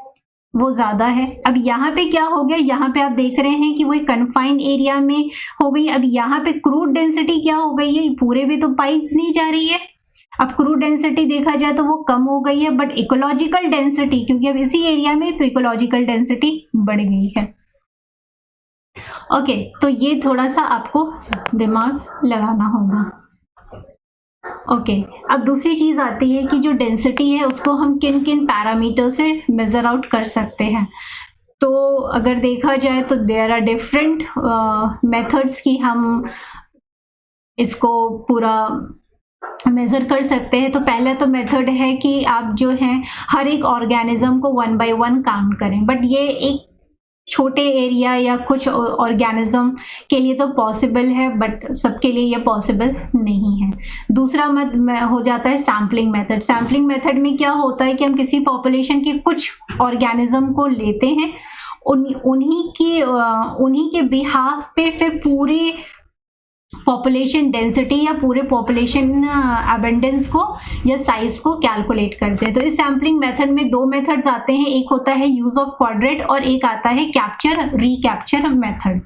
वो ज्यादा है। अब यहाँ पे क्या हो गया, यहाँ पे आप देख रहे हैं कि वो एक कन्फाइंड एरिया में हो गई। अब यहाँ पे क्रूड डेंसिटी क्या हो गई है, पूरे भी तो पाई नहीं जा रही है, अब क्रूड डेंसिटी देखा जाए तो वो कम हो गई है, बट इकोलॉजिकल डेंसिटी क्योंकि अब इसी एरिया में, तो इकोलॉजिकल डेंसिटी बढ़ गई है। ओके, तो ये थोड़ा सा आपको दिमाग लगाना होगा। ओके, अब दूसरी चीज आती है कि जो डेंसिटी है उसको हम किन किन पैरामीटर से मेजर आउट कर सकते हैं। तो अगर देखा जाए तो देयर आर डिफरेंट मेथड्स की हम इसको पूरा मेजर कर सकते हैं। तो पहला तो मेथड है कि आप जो है हर एक ऑर्गेनिज्म को 1 बाय 1 काउंट करें, बट ये एक छोटे एरिया या कुछ ऑर्गेनिज्म के लिए तो पॉसिबल है, बट सबके लिए ये पॉसिबल नहीं है। दूसरा हो जाता है सैम्पलिंग मेथड। सैम्पलिंग मेथड में क्या होता है कि हम किसी पॉपुलेशन के कुछ ऑर्गेनिज्म को लेते हैं, उन्हीं के बिहाफ पे फिर पूरी पॉपुलेशन डेंसिटी या पूरे पॉपुलेशन अबेंडेंस को या साइज को कैलकुलेट करते हैं। तो इस सैम्पलिंग मेथड में दो मेथड्स आते हैं, एक होता है यूज ऑफ क्वाड्रेट और एक आता है कैप्चर रिकैप्चर मेथड।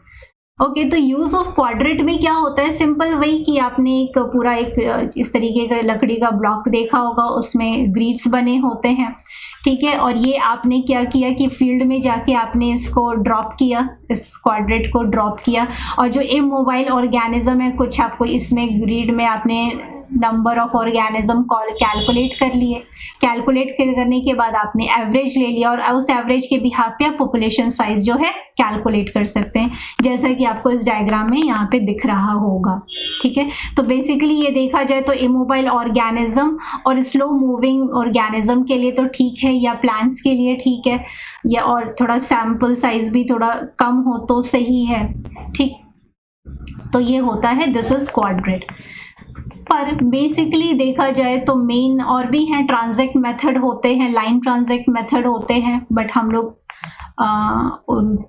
ओके, तो यूज ऑफ क्वाड्रेट में क्या होता है, सिंपल वही कि आपने एक पूरा एक इस तरीके का लकड़ी का ब्लॉक देखा होगा, उसमें ग्रिड्स बने होते हैं, ठीक है, और ये आपने क्या किया कि फील्ड में जाके आपने इसको ड्रॉप किया, इस क्वाड्रेट को ड्रॉप किया, और जो इमोबाइल ऑर्गेनिज्म है कुछ आपको इसमें ग्रिड में आपने नंबर ऑफ ऑर्गेनिज्म कैलकुलेट कर लिए। कैलकुलेट करने के बाद आपने एवरेज ले लिया और उस एवरेज के बिहाफ पे आप पॉपुलेशन साइज जो है कैलकुलेट कर सकते हैं, जैसा कि आपको इस डायग्राम में यहाँ पे दिख रहा होगा, ठीक है। तो बेसिकली ये देखा जाए तो इमोबाइल ऑर्गेनिज्म और स्लो मूविंग ऑर्गेनिज्म के लिए तो ठीक है, या प्लांट्स के लिए ठीक है, या और थोड़ा सैंपल साइज भी थोड़ा कम हो तो सही है, ठीक। तो ये होता है दिस इज क्वाड्रेट। पर बेसिकली देखा जाए तो मेन और भी हैं, ट्रांजैक्ट मेथड होते हैं, लाइन ट्रांजैक्ट मेथड होते हैं, बट हम लोग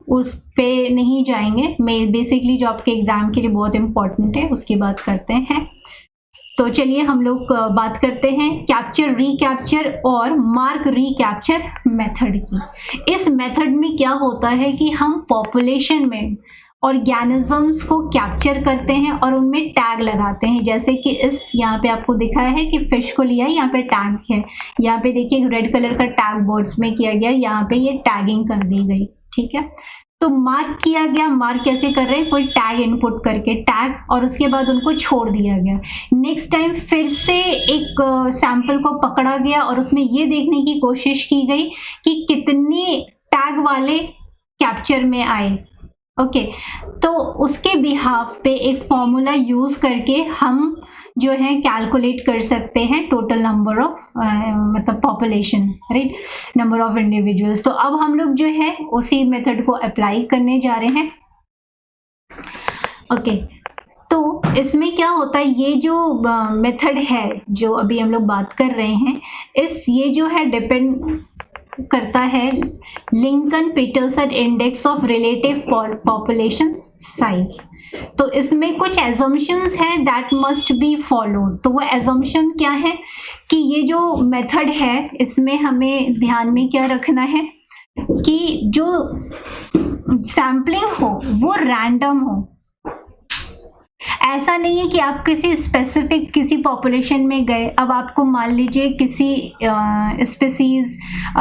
उस पे नहीं जाएंगे। मैं बेसिकली जो आपके एग्जाम के लिए बहुत इंपॉर्टेंट है उसकी बात करते हैं। तो चलिए हम लोग बात करते हैं कैप्चर रिकैप्चर और मार्क रिकैप्चर मेथड की। इस मेथड में क्या होता है कि हम पॉपुलेशन में ऑर्गेनिजम्स को कैप्चर करते हैं और उनमें टैग लगाते हैं, जैसे कि इस यहाँ पे आपको दिखाया है कि फिश को लिया है, यहाँ पे टैग है, यहाँ पे देखिए रेड कलर का टैग बोर्ड्स में किया गया, यहाँ पे ये टैगिंग कर दी गई, ठीक है। तो मार्क किया गया, मार्क कैसे कर रहे हैं, कोई टैग इनपुट करके टैग, और उसके बाद उनको छोड़ दिया गया। नेक्स्ट टाइम फिर से एक सैंपल को पकड़ा गया और उसमें ये देखने की कोशिश की गई कि कितने टैग वाले कैप्चर में आए। ओके, तो उसके बिहाफ पे एक फॉर्मूला यूज करके हम जो है कैलकुलेट कर सकते हैं टोटल नंबर ऑफ मतलब population, right, number of individuals. तो अब हम लोग जो है उसी मेथड को अप्लाई करने जा रहे हैं। ओके, तो इसमें क्या होता है, ये जो मेथड है जो अभी हम लोग बात कर रहे हैं, ये जो है डिपेंड करता है Lincoln Petersen index of relative population size. तो इसमें कुछ एजम्पशंस हैं दैट मस्ट बी फॉलोड। तो वो एजम्पशन क्या है कि ये जो मेथड है इसमें हमें ध्यान में क्या रखना है कि जो सैम्पलिंग हो वो रैंडम हो। ऐसा नहीं है कि आप किसी स्पेसिफिक किसी पॉपुलेशन में गए, अब आपको मान लीजिए किसी स्पीसीज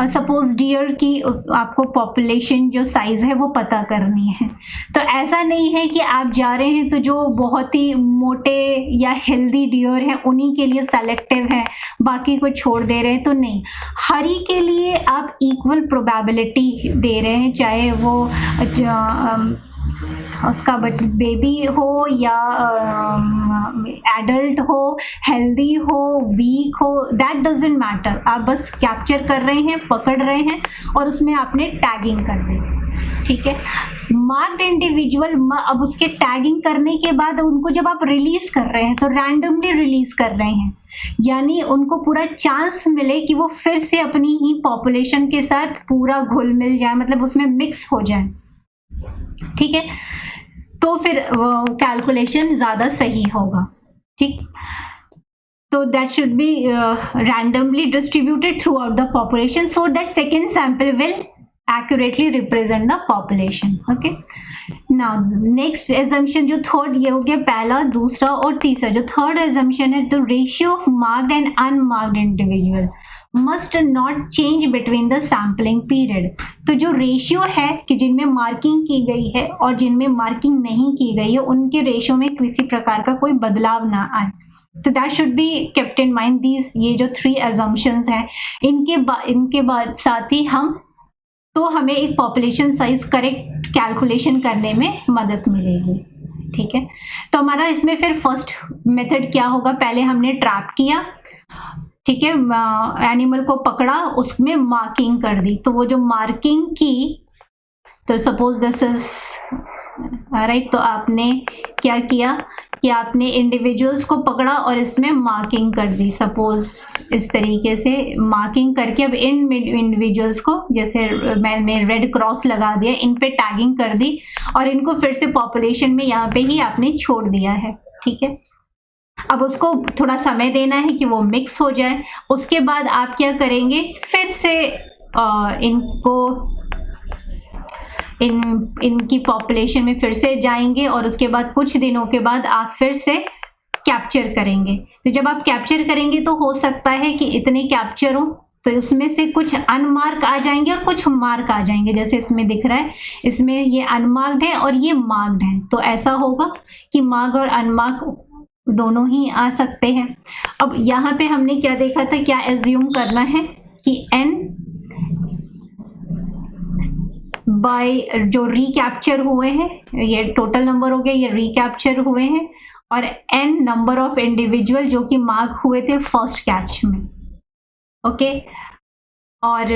सपोज डियर की आपको पॉपुलेशन जो साइज है वो पता करनी है, तो ऐसा नहीं है कि आप जा रहे हैं तो जो बहुत ही मोटे या हेल्दी डियर हैं उन्हीं के लिए सेलेक्टिव है, बाकी को छोड़ दे रहे हैं, तो नहीं, हर ही के लिए आप इक्वल प्रोबेबिलिटी दे रहे हैं, चाहे वो उसका बेबी हो या एडल्ट हो, हेल्दी हो, वीक हो, दैट डजंट मैटर। आप बस कैप्चर कर रहे हैं, पकड़ रहे हैं और उसमें आपने टैगिंग कर दी, ठीक है। मार्क्ड इंडिविजुअल, अब उसके टैगिंग करने के बाद उनको जब आप रिलीज कर रहे हैं तो रैंडमली रिलीज कर रहे हैं, यानी उनको पूरा चांस मिले कि वो फिर से अपनी ही पॉपुलेशन के साथ पूरा घुल मिल जाए, मतलब उसमें मिक्स हो जाए, ठीक है, तो फिर कैलकुलेशन ज्यादा सही होगा, ठीक। तो that should be randomly distributed throughout the population so that second sample will accurately represent the population. Okay, now next assumption जो थर्ड, ये हो गया पहला, दूसरा और तीसरा। जो थर्ड assumption है, the ratio of marked and unmarked individual must not change between the sampling period। तो जो रेशियो है कि जिनमें मार्किंग की गई है और जिनमें मार्किंग नहीं की गई है उनके रेशियो में किसी प्रकार का कोई बदलाव ना आए, तो that should be kept in mind. These, ये जो 3 assumptions हैं, इनके बाद साथ ही हमें एक पॉपुलेशन साइज करेक्ट कैलकुलेशन करने में मदद मिलेगी, ठीक है। तो हमारा इसमें फिर फर्स्ट मेथड क्या होगा, पहले हमने ट्रैप किया, ठीक है, एनिमल को पकड़ा, उसमें मार्किंग कर दी, तो वो जो मार्किंग की, तो सपोज दिस इज राइट, तो आपने क्या किया कि आपने इंडिविजुअल्स को पकड़ा और इसमें मार्किंग कर दी, सपोज इस तरीके से मार्किंग करके अब इन इंडिविजुअल्स को, जैसे मैंने रेड क्रॉस लगा दिया, इन पे टैगिंग कर दी और इनको फिर से पॉपुलेशन में यहाँ पे ही आपने छोड़ दिया है, ठीक है। अब उसको थोड़ा समय देना है कि वो मिक्स हो जाए, उसके बाद आप क्या करेंगे, फिर से इनको इनकी पॉपुलेशन में फिर से जाएंगे और उसके बाद कुछ दिनों के बाद आप फिर से कैप्चर करेंगे। तो जब आप कैप्चर करेंगे तो हो सकता है कि इतने कैप्चर हो तो उसमें से कुछ अनमार्क आ जाएंगे और कुछ मार्क आ जाएंगे, जैसे इसमें दिख रहा है, इसमें ये अनमार्क्ड है और ये मार्क्ड है, तो ऐसा होगा कि मार्क और अनमार्क दोनों ही आ सकते हैं। अब यहाँ पे हमने क्या देखा था, क्या एज्यूम करना है कि n बाय जो रिकैप्चर हुए हैं, ये टोटल नंबर हो गया, ये रिकैप्चर हुए हैं, और n नंबर ऑफ इंडिविजुअल जो कि मार्क हुए थे फर्स्ट कैच में, ओके। और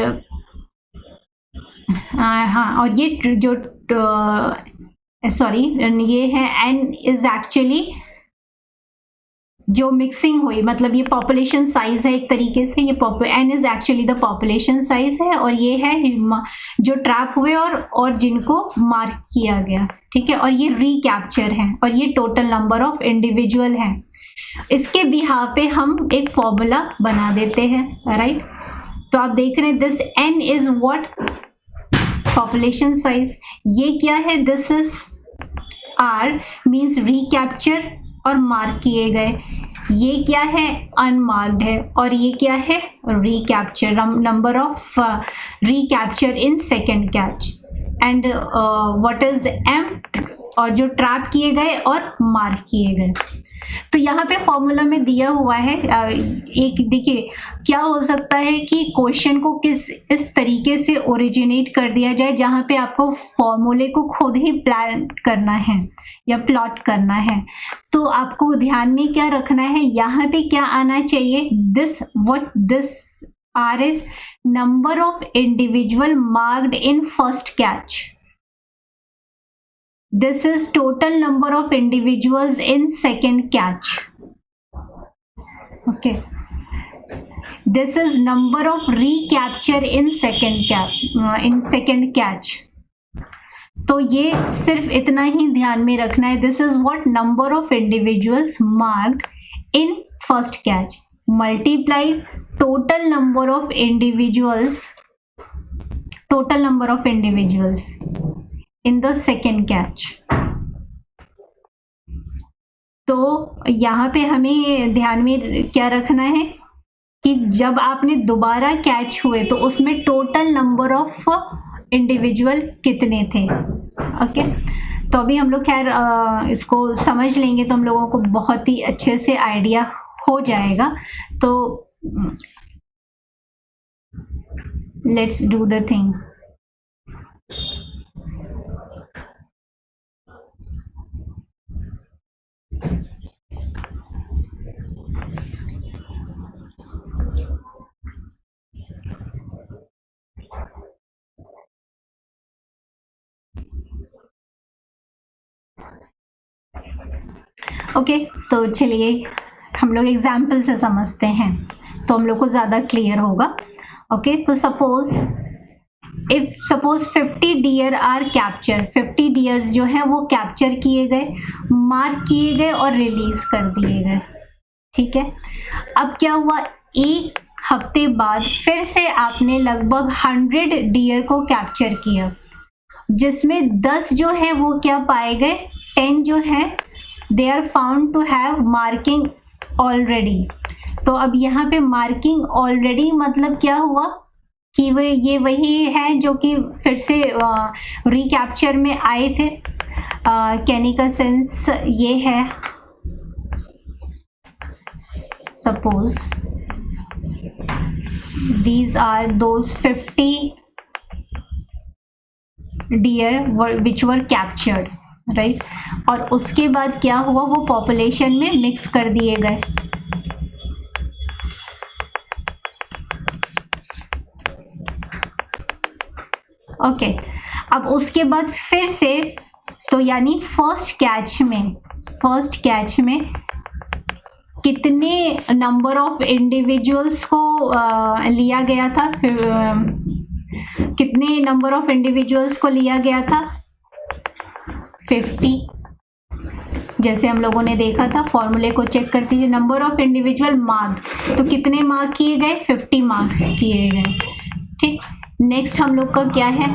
हाँ, और ये जो सॉरी ये है n इज एक्चुअली जो मिक्सिंग हुई, मतलब ये पॉपुलेशन साइज है एक तरीके से, ये n is actually the population size है, और ये है जो ट्रैप हुए और जिनको मार्क किया गया, ठीक है, और ये रिकैप्चर है, और ये टोटल नंबर ऑफ इंडिविजुअल है। इसके बिहाव पे हम एक फॉर्मूला बना देते हैं, राइट। तो आप देख रहे हैं this n is what, population size, ये क्या है, this is r means recapture और मार्क किए गए, ये क्या है, अनमार्क्ड है, और ये क्या है, recapture, number of recapture in second catch, and what is m, और जो ट्रैप किए गए और मार्क किए गए। तो यहाँ पे फॉर्मूला में दिया हुआ है, एक देखिए क्या हो सकता है कि क्वेश्चन को इस तरीके से ओरिजिनेट कर दिया जाए जहाँ पे आपको फॉर्मूले को खुद ही प्लान करना है या प्लॉट करना है। तो आपको ध्यान में क्या रखना है, यहाँ पे क्या आना चाहिए, this what this r is number of individual marked in first catch, this is total number of individuals in second catch, okay, this is number of recapture in second catch, तो ये सिर्फ इतना ही ध्यान में रखना है, this is what number of individuals marked in first catch multiplied total number of individuals total number of individuals in the second catch. तो यहाँ पे हमें ध्यान में क्या रखना है कि जब आपने दोबारा कैच हुए तो उसमें टोटल नंबर ऑफ इंडिविजुअल कितने थे. ओके, तो अभी हम लोग खैर इसको समझ लेंगे तो हम लोगों को बहुत ही अच्छे से आइडिया हो जाएगा. तो let's do the thing. Okay, तो चलिए हम लोग एग्जाम्पल से समझते हैं तो हम लोग को ज़्यादा क्लियर होगा. ओके, तो suppose 50 deer are capture, 50 deers जो है वो कैप्चर किए गए, मार्क किए गए और रिलीज कर दिए गए. ठीक है, अब क्या हुआ, एक हफ्ते बाद फिर से आपने लगभग 100 डियर को कैप्चर किया, जिसमें 10 जो है वो क्या पाए गए, 10 जो है they are found to have marking already. तो अब यहाँ पे मार्किंग ऑलरेडी मतलब क्या हुआ कि ये वही है जो कि फिर से रिकैप्चर में आए थे. कहने का सेंस ये है, suppose these are those 50 deer which were captured, right. और उसके बाद क्या हुआ, वो पॉपुलेशन में मिक्स कर दिए गए. ओके, अब उसके बाद फिर से तो यानी फर्स्ट कैच में कितने नंबर ऑफ इंडिविजुअल्स को लिया गया था, कितने नंबर ऑफ इंडिविजुअल्स को लिया गया था, 50. जैसे हम लोगों ने देखा था, फॉर्मूले को चेक करते हुए नंबर ऑफ इंडिविजुअल मार्क, तो कितने मार्क किए गए, 50 मार्क किए गए. ठीक, नेक्स्ट हम लोग का क्या है,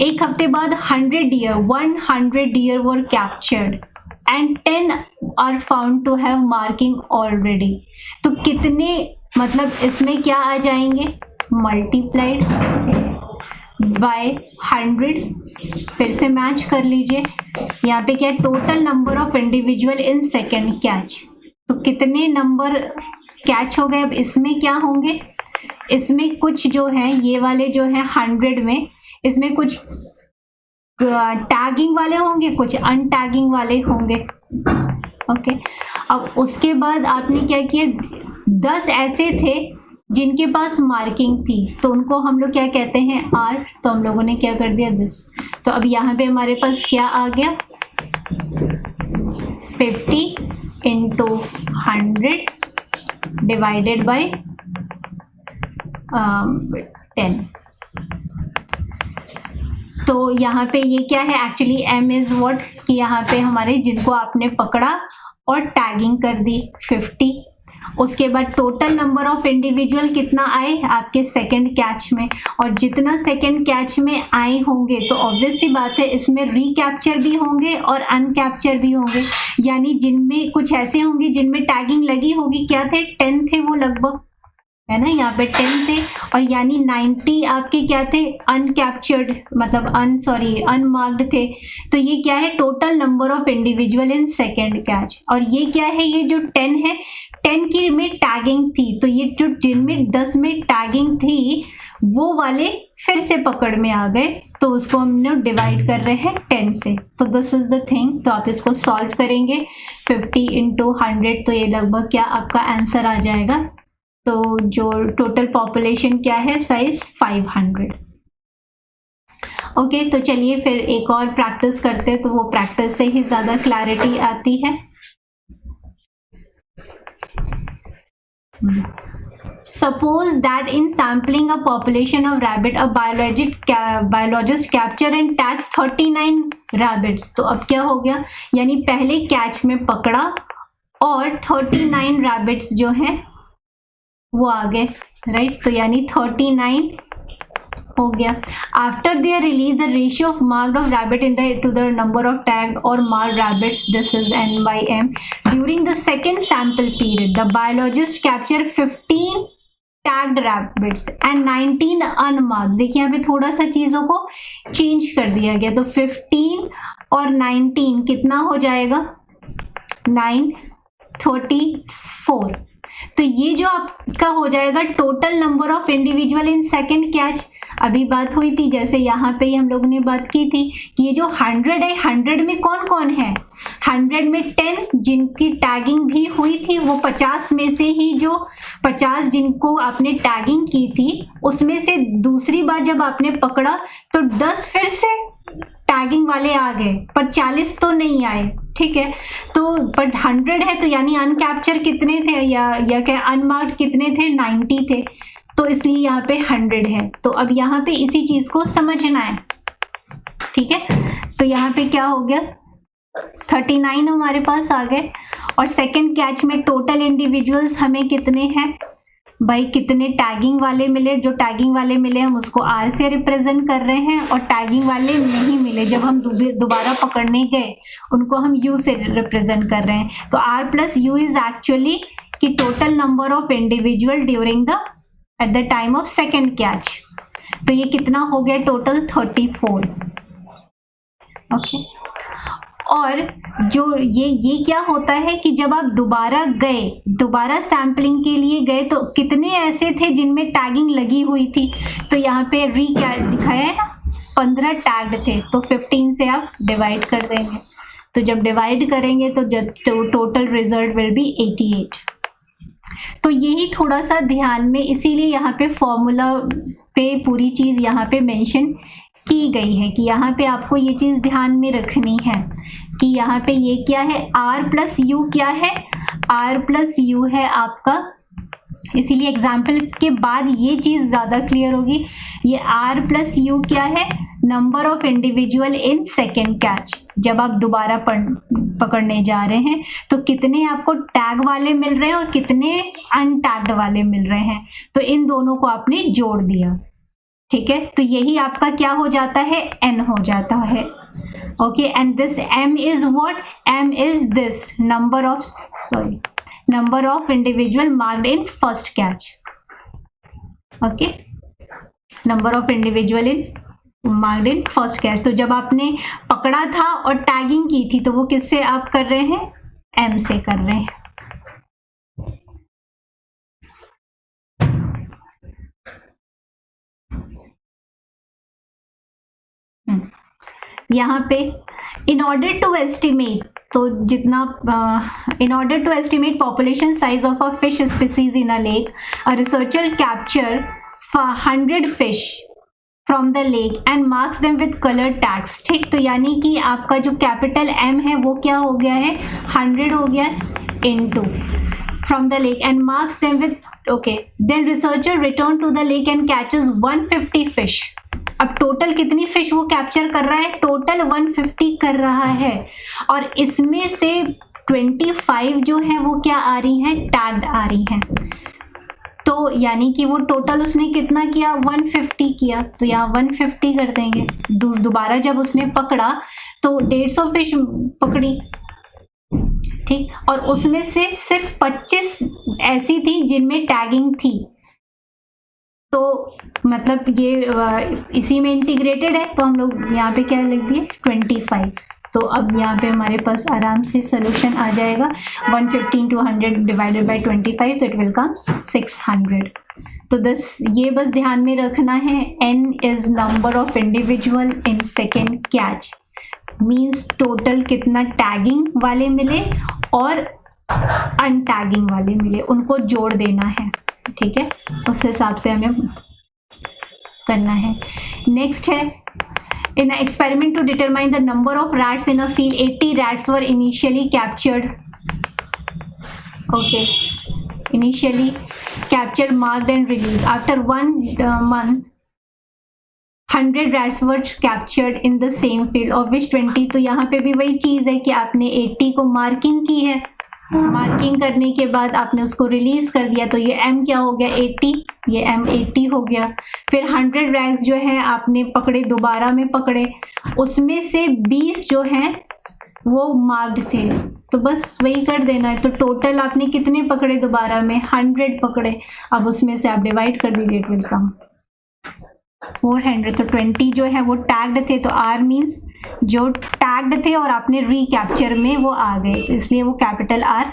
एक हफ्ते बाद 100 deer were captured and 10 are found to have marking already. तो कितने, मतलब इसमें क्या आ जाएंगे, मल्टीप्लाइड बाय 100. फिर से मैच कर लीजिए, यहाँ पे क्या, total number of individual in second catch. तो कितने नंबर कैच हो गए. अब इसमें क्या होंगे, इसमें कुछ जो है ये वाले जो है 100 में, इसमें कुछ टैगिंग वाले होंगे, कुछ अनटैगिंग वाले होंगे. ओके, अब उसके बाद आपने क्या किया, 10 ऐसे थे जिनके पास मार्किंग थी, तो उनको हम लोग क्या कहते हैं, आर. तो हम लोगों ने क्या कर दिया, दिस. तो अब यहाँ पे हमारे पास क्या आ गया, 50 इंटू 100 डिवाइडेड बाय 10. तो यहाँ पे ये क्या है, एक्चुअली एम इज व्हाट, कि यहाँ पे हमारे जिनको आपने पकड़ा और टैगिंग कर दी 50. उसके बाद टोटल नंबर ऑफ इंडिविजुअल कितना आए आपके सेकंड कैच में, और जितना सेकंड कैच में आए होंगे तो ऑब्वियस सी बात है इसमें रिकैप्चर भी होंगे और अनकैप्चर भी होंगे. यानी जिनमें कुछ ऐसे होंगे जिनमें टैगिंग लगी होगी, क्या थे, 10 थे वो लगभग, है ना, यहाँ पे 10 थे. और यानी 90 आपके क्या थे, अनकैप्चर्ड, मतलब अनमार्क्ड थे. तो ये क्या है, total number of individual in second catch. और ये क्या है, ये जो 10 है, 10 की में टैगिंग थी, तो ये जो जिनमें 10 में टैगिंग थी वो वाले फिर से पकड़ में आ गए, तो उसको हम लोग डिवाइड कर रहे हैं 10 से. तो दिस इज द थिंग. तो आप इसको सॉल्व करेंगे, 50 इंटू 100, तो ये लगभग क्या आपका आंसर आ जाएगा. तो जो टोटल पॉपुलेशन क्या है, साइज 500. ओके, तो चलिए फिर एक और प्रैक्टिस करते हैं, तो वो प्रैक्टिस से ही ज़्यादा क्लैरिटी आती है. Suppose that in sampling a population of rabbit, a biologist capture and tags 39 rabbits. तो अब क्या हो गया, यानी पहले कैच में पकड़ा और 39 rabbits जो हैं वो आ गए, राइट. तो यानी 39 हो गया. After their release, the ratio of marked of rabbit in the to the number of tagged or marked rabbits, this is n by m. During the second sample period, the biologist captured 15 tagged rabbits and 19 unmarked. देखिए यहाँ पे थोड़ा सा चीजों को change कर दिया गया, तो 15 और 19 कितना हो जाएगा, 934. तो ये जो आपका हो जाएगा total number of individual in second catch. अभी बात हुई थी, जैसे यहाँ पे ही हम लोगों ने बात की थी कि ये जो 100 है, 100 में कौन कौन है, 100 में 10 जिनकी टैगिंग भी हुई थी, वो 50 में से ही जो 50 जिनको आपने टैगिंग की थी उसमें से दूसरी बार जब आपने पकड़ा तो 10 फिर से टैगिंग वाले आ गए, पर 40 तो नहीं आए. ठीक है, तो बट 100 है तो यानी अनकैप्चर कितने थे या क्या अनमार्क्ड कितने थे, 90 थे, तो इसलिए यहाँ पे 100 है. तो अब यहाँ पे इसी चीज को समझना है. ठीक है, तो यहाँ पे क्या हो गया, 39 हमारे पास आ गए. और सेकंड कैच में टोटल इंडिविजुअल्स हमें कितने हैं भाई, कितने टैगिंग वाले मिले, जो टैगिंग वाले मिले हम उसको आर से रिप्रेजेंट कर रहे हैं, और टैगिंग वाले नहीं मिले जब हम दोबारा पकड़ने गए उनको हम यू से रिप्रेजेंट कर रहे हैं. तो R plus U is actually कि total number of individual during the at the time of second catch. तो ये कितना हो गया टोटल 34. ओके, और जो ये क्या होता है कि जब आप दोबारा सैम्पलिंग के लिए गए तो कितने ऐसे थे जिनमें टैगिंग लगी हुई थी, तो यहाँ पे दिखाया है ना 15 टैग्ड थे, तो 15 से आप डिवाइड कर देंगे. तो जब डिवाइड करेंगे तो टोटल रिजल्ट विल बी 88. तो यही थोड़ा सा ध्यान में, इसीलिए यहाँ पे फॉर्मूला पे पूरी चीज यहाँ पे मेंशन की गई है कि यहाँ पे आपको ये चीज ध्यान में रखनी है कि यहाँ पे ये क्या है, R प्लस यू क्या है, R प्लस यू है आपका. इसीलिए एग्जाम्पल के बाद ये चीज ज्यादा क्लियर होगी. ये R प्लस यू क्या है, number of individual in second catch. जब आप दोबारा पकड़ने जा रहे हैं तो कितने आपको टैग वाले मिल रहे हैं और कितने अनटैग्ड वाले मिल रहे हैं, तो इन दोनों को आपने जोड़ दिया. ठीक है, तो यही आपका क्या हो जाता है, n हो जाता है. Okay, and this m is what, m is this number of individual marked in first catch. Okay, number of individual in marked in first catch. तो जब आपने पकड़ा था और टैगिंग की थी तो वो किससे आप कर रहे हैं, m से कर रहे हैं. यहाँ पे इन ऑर्डर टू एस्टिमेट, तो जितना in order to estimate population size of a fish species in a lake, a researcher capture 100 fish from the lake and marks them with colour tags. ठीक, तो यानी कि आपका जो कैपिटल M है वो क्या हो गया है, 100 हो गया into from the lake and marks them with, okay, then researcher return to the lake and catches 150 fish. अब टोटल कितनी फिश वो कैप्चर कर रहा है, टोटल 150 कर रहा है, और इसमें से 25 जो है वो क्या आ रही हैं, टैग्ड आ रही हैं. तो यानी कि वो टोटल उसने कितना किया, 150 किया, तो यहाँ 150 कर देंगे. दोबारा जब उसने पकड़ा तो 150 फिश पकड़ी. ठीक, और उसमें से सिर्फ 25 ऐसी थी जिनमें टैगिंग थी, तो मतलब ये इसी में इंटीग्रेटेड है, तो हम लोग यहाँ पे क्या लिख दिए 25. तो अब यहाँ पे हमारे पास आराम से सोल्यूशन आ जाएगा. 150 into 100 डिवाइडेड बाय 25, तो इट विल कम 600. तो ये बस ध्यान में रखना है, n is number of individual in second catch, means total कितना टैगिंग वाले मिले और अनटैगिंग वाले मिले, उनको जोड़ देना है. ठीक है, उस हिसाब से हमें करना है. नेक्स्ट है, in a experiment to determine the number of rats in a field, 80 rats were initially captured. Okay, initially captured, marked and released. After 1 month 100 rats were captured in the same field of which 20, तो यहाँ पे भी वही चीज है कि आपने 80 को मार्किंग की है मार्किंग करने के बाद आपने उसको रिलीज कर दिया, तो ये m क्या हो गया 80, ये m 80 हो गया। फिर 100 रैक्स जो है आपने पकड़े, दोबारा में पकड़े, उसमें से 20 जो हैं वो मार्क्ड थे, तो बस वही कर देना है। तो टोटल आपने कितने पकड़े दोबारा में, 100 पकड़े। अब उसमें से आप डिवाइड कर दीजिए, इट विल कम 400। तो 20 जो है वो टैग्ड थे, तो R मीन्स जो टैग्ड थे और आपने रिकैप्चर में वो आ गए, तो इसलिए वो कैपिटल R।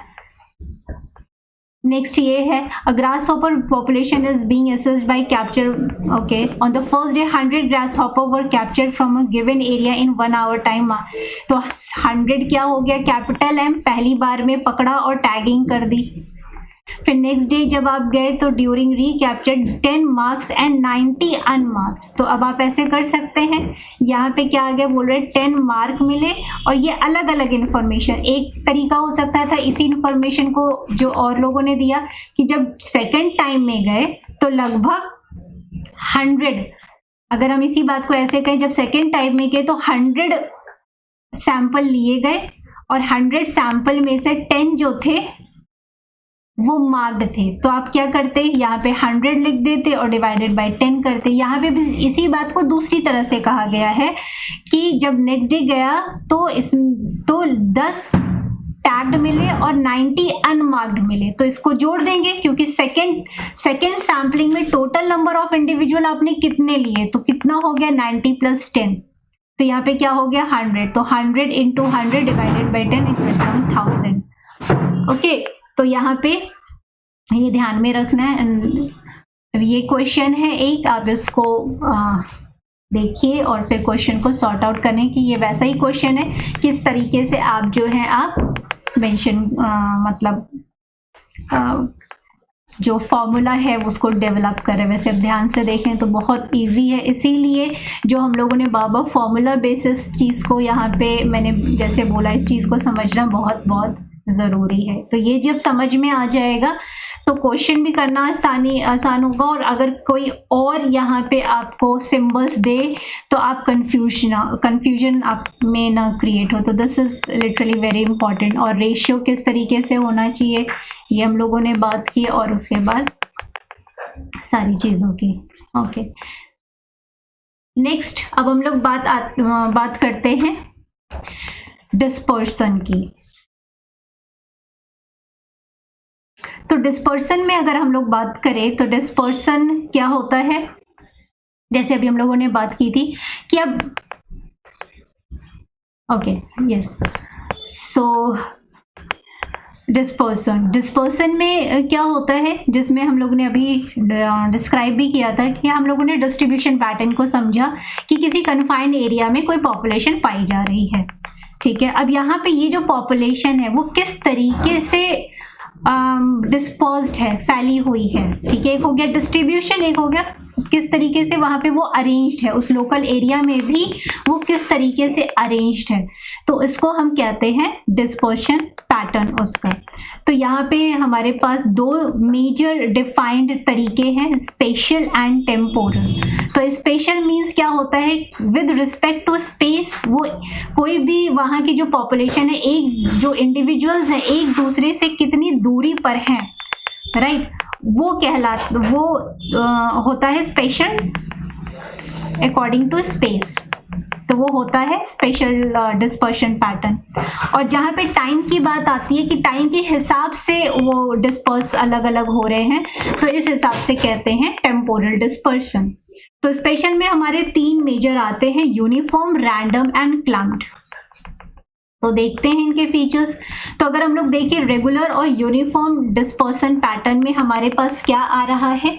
नेक्स्ट ये है, a grasshopper population is being assessed by capture, okay, on the first day 100 grasshopper were captured from a given area in 1 hour time. तो 100 क्या हो गया, कैपिटल M, पहली बार में पकड़ा और टैगिंग कर दी। फिर नेक्स्ट डे जब आप गए तो ड्यूरिंग रीकैप्चर 10 मार्क्स एंड 90 अनमार्क्स। तो अब आप ऐसे कर सकते हैं, यहाँ पे क्या आ गया, बोल रहे 10 मार्क मिले और ये अलग अलग इन्फॉर्मेशन। एक तरीका हो सकता था इसी इन्फॉर्मेशन को जो और लोगों ने दिया कि जब सेकेंड टाइम में गए तो लगभग 100, अगर हम इसी बात को ऐसे कहें, जब सेकेंड टाइम में गए तो 100 सैंपल लिए गए और 100 सैंपल में से 10 जो थे वो मार्क्ड थे। तो आप क्या करते, यहाँ पे 100 लिख देते और डिवाइडेड बाय 10 करते। यहाँ पे भी इसी बात को दूसरी तरह से कहा गया है कि जब नेक्स्ट डे गया तो 10 टैग्ड मिले और 90 अनमार्क्ड मिले, तो इसको जोड़ देंगे क्योंकि सेकेंड सैम्पलिंग में टोटल नंबर ऑफ इंडिविजुअल आपने कितने लिए, तो कितना हो गया 90 + 10, तो यहाँ पे क्या हो गया 100। तो 100 × 100 divided by 10, it will come 1000। Okay, तो यहाँ पे ये ध्यान में रखना है। अब ये क्वेश्चन है एक, आप इसको देखिए और फिर क्वेश्चन को सॉर्ट आउट करें कि ये वैसा ही क्वेश्चन है, किस तरीके से आप जो है आप मेंशन मतलब जो फॉर्मूला है उसको डेवलप करें। वैसे अब ध्यान से देखें तो बहुत इजी है, इसीलिए जो हम लोगों ने बाबा फॉर्मूला बेसिस चीज़ को यहाँ पे मैंने जैसे बोला, इस चीज़ को समझना बहुत बहुत ज़रूरी है। तो ये जब समझ में आ जाएगा तो क्वेश्चन भी करना आसान होगा, और अगर कोई और यहाँ पे आपको सिंबल्स दे तो आप कंफ्यूजन आप में ना क्रिएट हो। तो this is literally very important. और रेशियो किस तरीके से होना चाहिए ये हम लोगों ने बात की, और उसके बाद सारी चीज़ों की। ओके, नेक्स्ट अब हम लोग बात करते हैं डिस्पर्सन की। तो डिस्पर्सन में अगर हम लोग बात करें तो डिस्पर्सन क्या होता है, जैसे अभी हम लोगों ने बात की थी कि अब ओके यस, सो डिस्पर्सन में क्या होता है, जिसमें हम लोगों ने अभी डिस्क्राइब भी किया था कि हम लोगों ने डिस्ट्रीब्यूशन पैटर्न को समझा कि किसी कन्फाइंड एरिया में कोई पॉपुलेशन पाई जा रही है। ठीक है, अब यहाँ पे ये जो पॉपुलेशन है वो किस तरीके से डिस्पर्स्ड है, फैली हुई है। ठीक है, एक हो गया डिस्ट्रीब्यूशन, एक हो गया किस तरीके से वहाँ पे वो अरेंज्ड है, उस लोकल एरिया में भी वो किस तरीके से अरेंज्ड है, तो इसको हम कहते हैं डिस्पर्शन पैटर्न उसका। तो यहाँ पे हमारे पास दो मेजर डिफाइंड तरीके हैं, स्पेशल एंड टेम्पोरल। तो स्पेशल मीन्स क्या होता है, विद रिस्पेक्ट टू स्पेस, वो कोई भी वहाँ की जो पॉपुलेशन है, एक जो इंडिविजुअल्स हैं एक दूसरे से कितनी दूरी पर हैं, राइट, वो होता है स्पेशल अकॉर्डिंग टू स्पेस, तो वो होता है स्पेशल डिस्पर्शन पैटर्न। और जहाँ पे टाइम की बात आती है कि टाइम के हिसाब से वो डिस्पर्स अलग अलग हो रहे हैं, तो इस हिसाब से कहते हैं टेम्पोरल डिस्पर्शन। तो स्पेशल में हमारे 3 मेजर आते हैं, यूनिफॉर्म, रैंडम एंड क्लम्प्ड। तो देखते हैं इनके फीचर्स। तो अगर हम लोग देखें रेगुलर और यूनिफॉर्म डिस्पर्सन पैटर्न में हमारे पास क्या आ रहा है,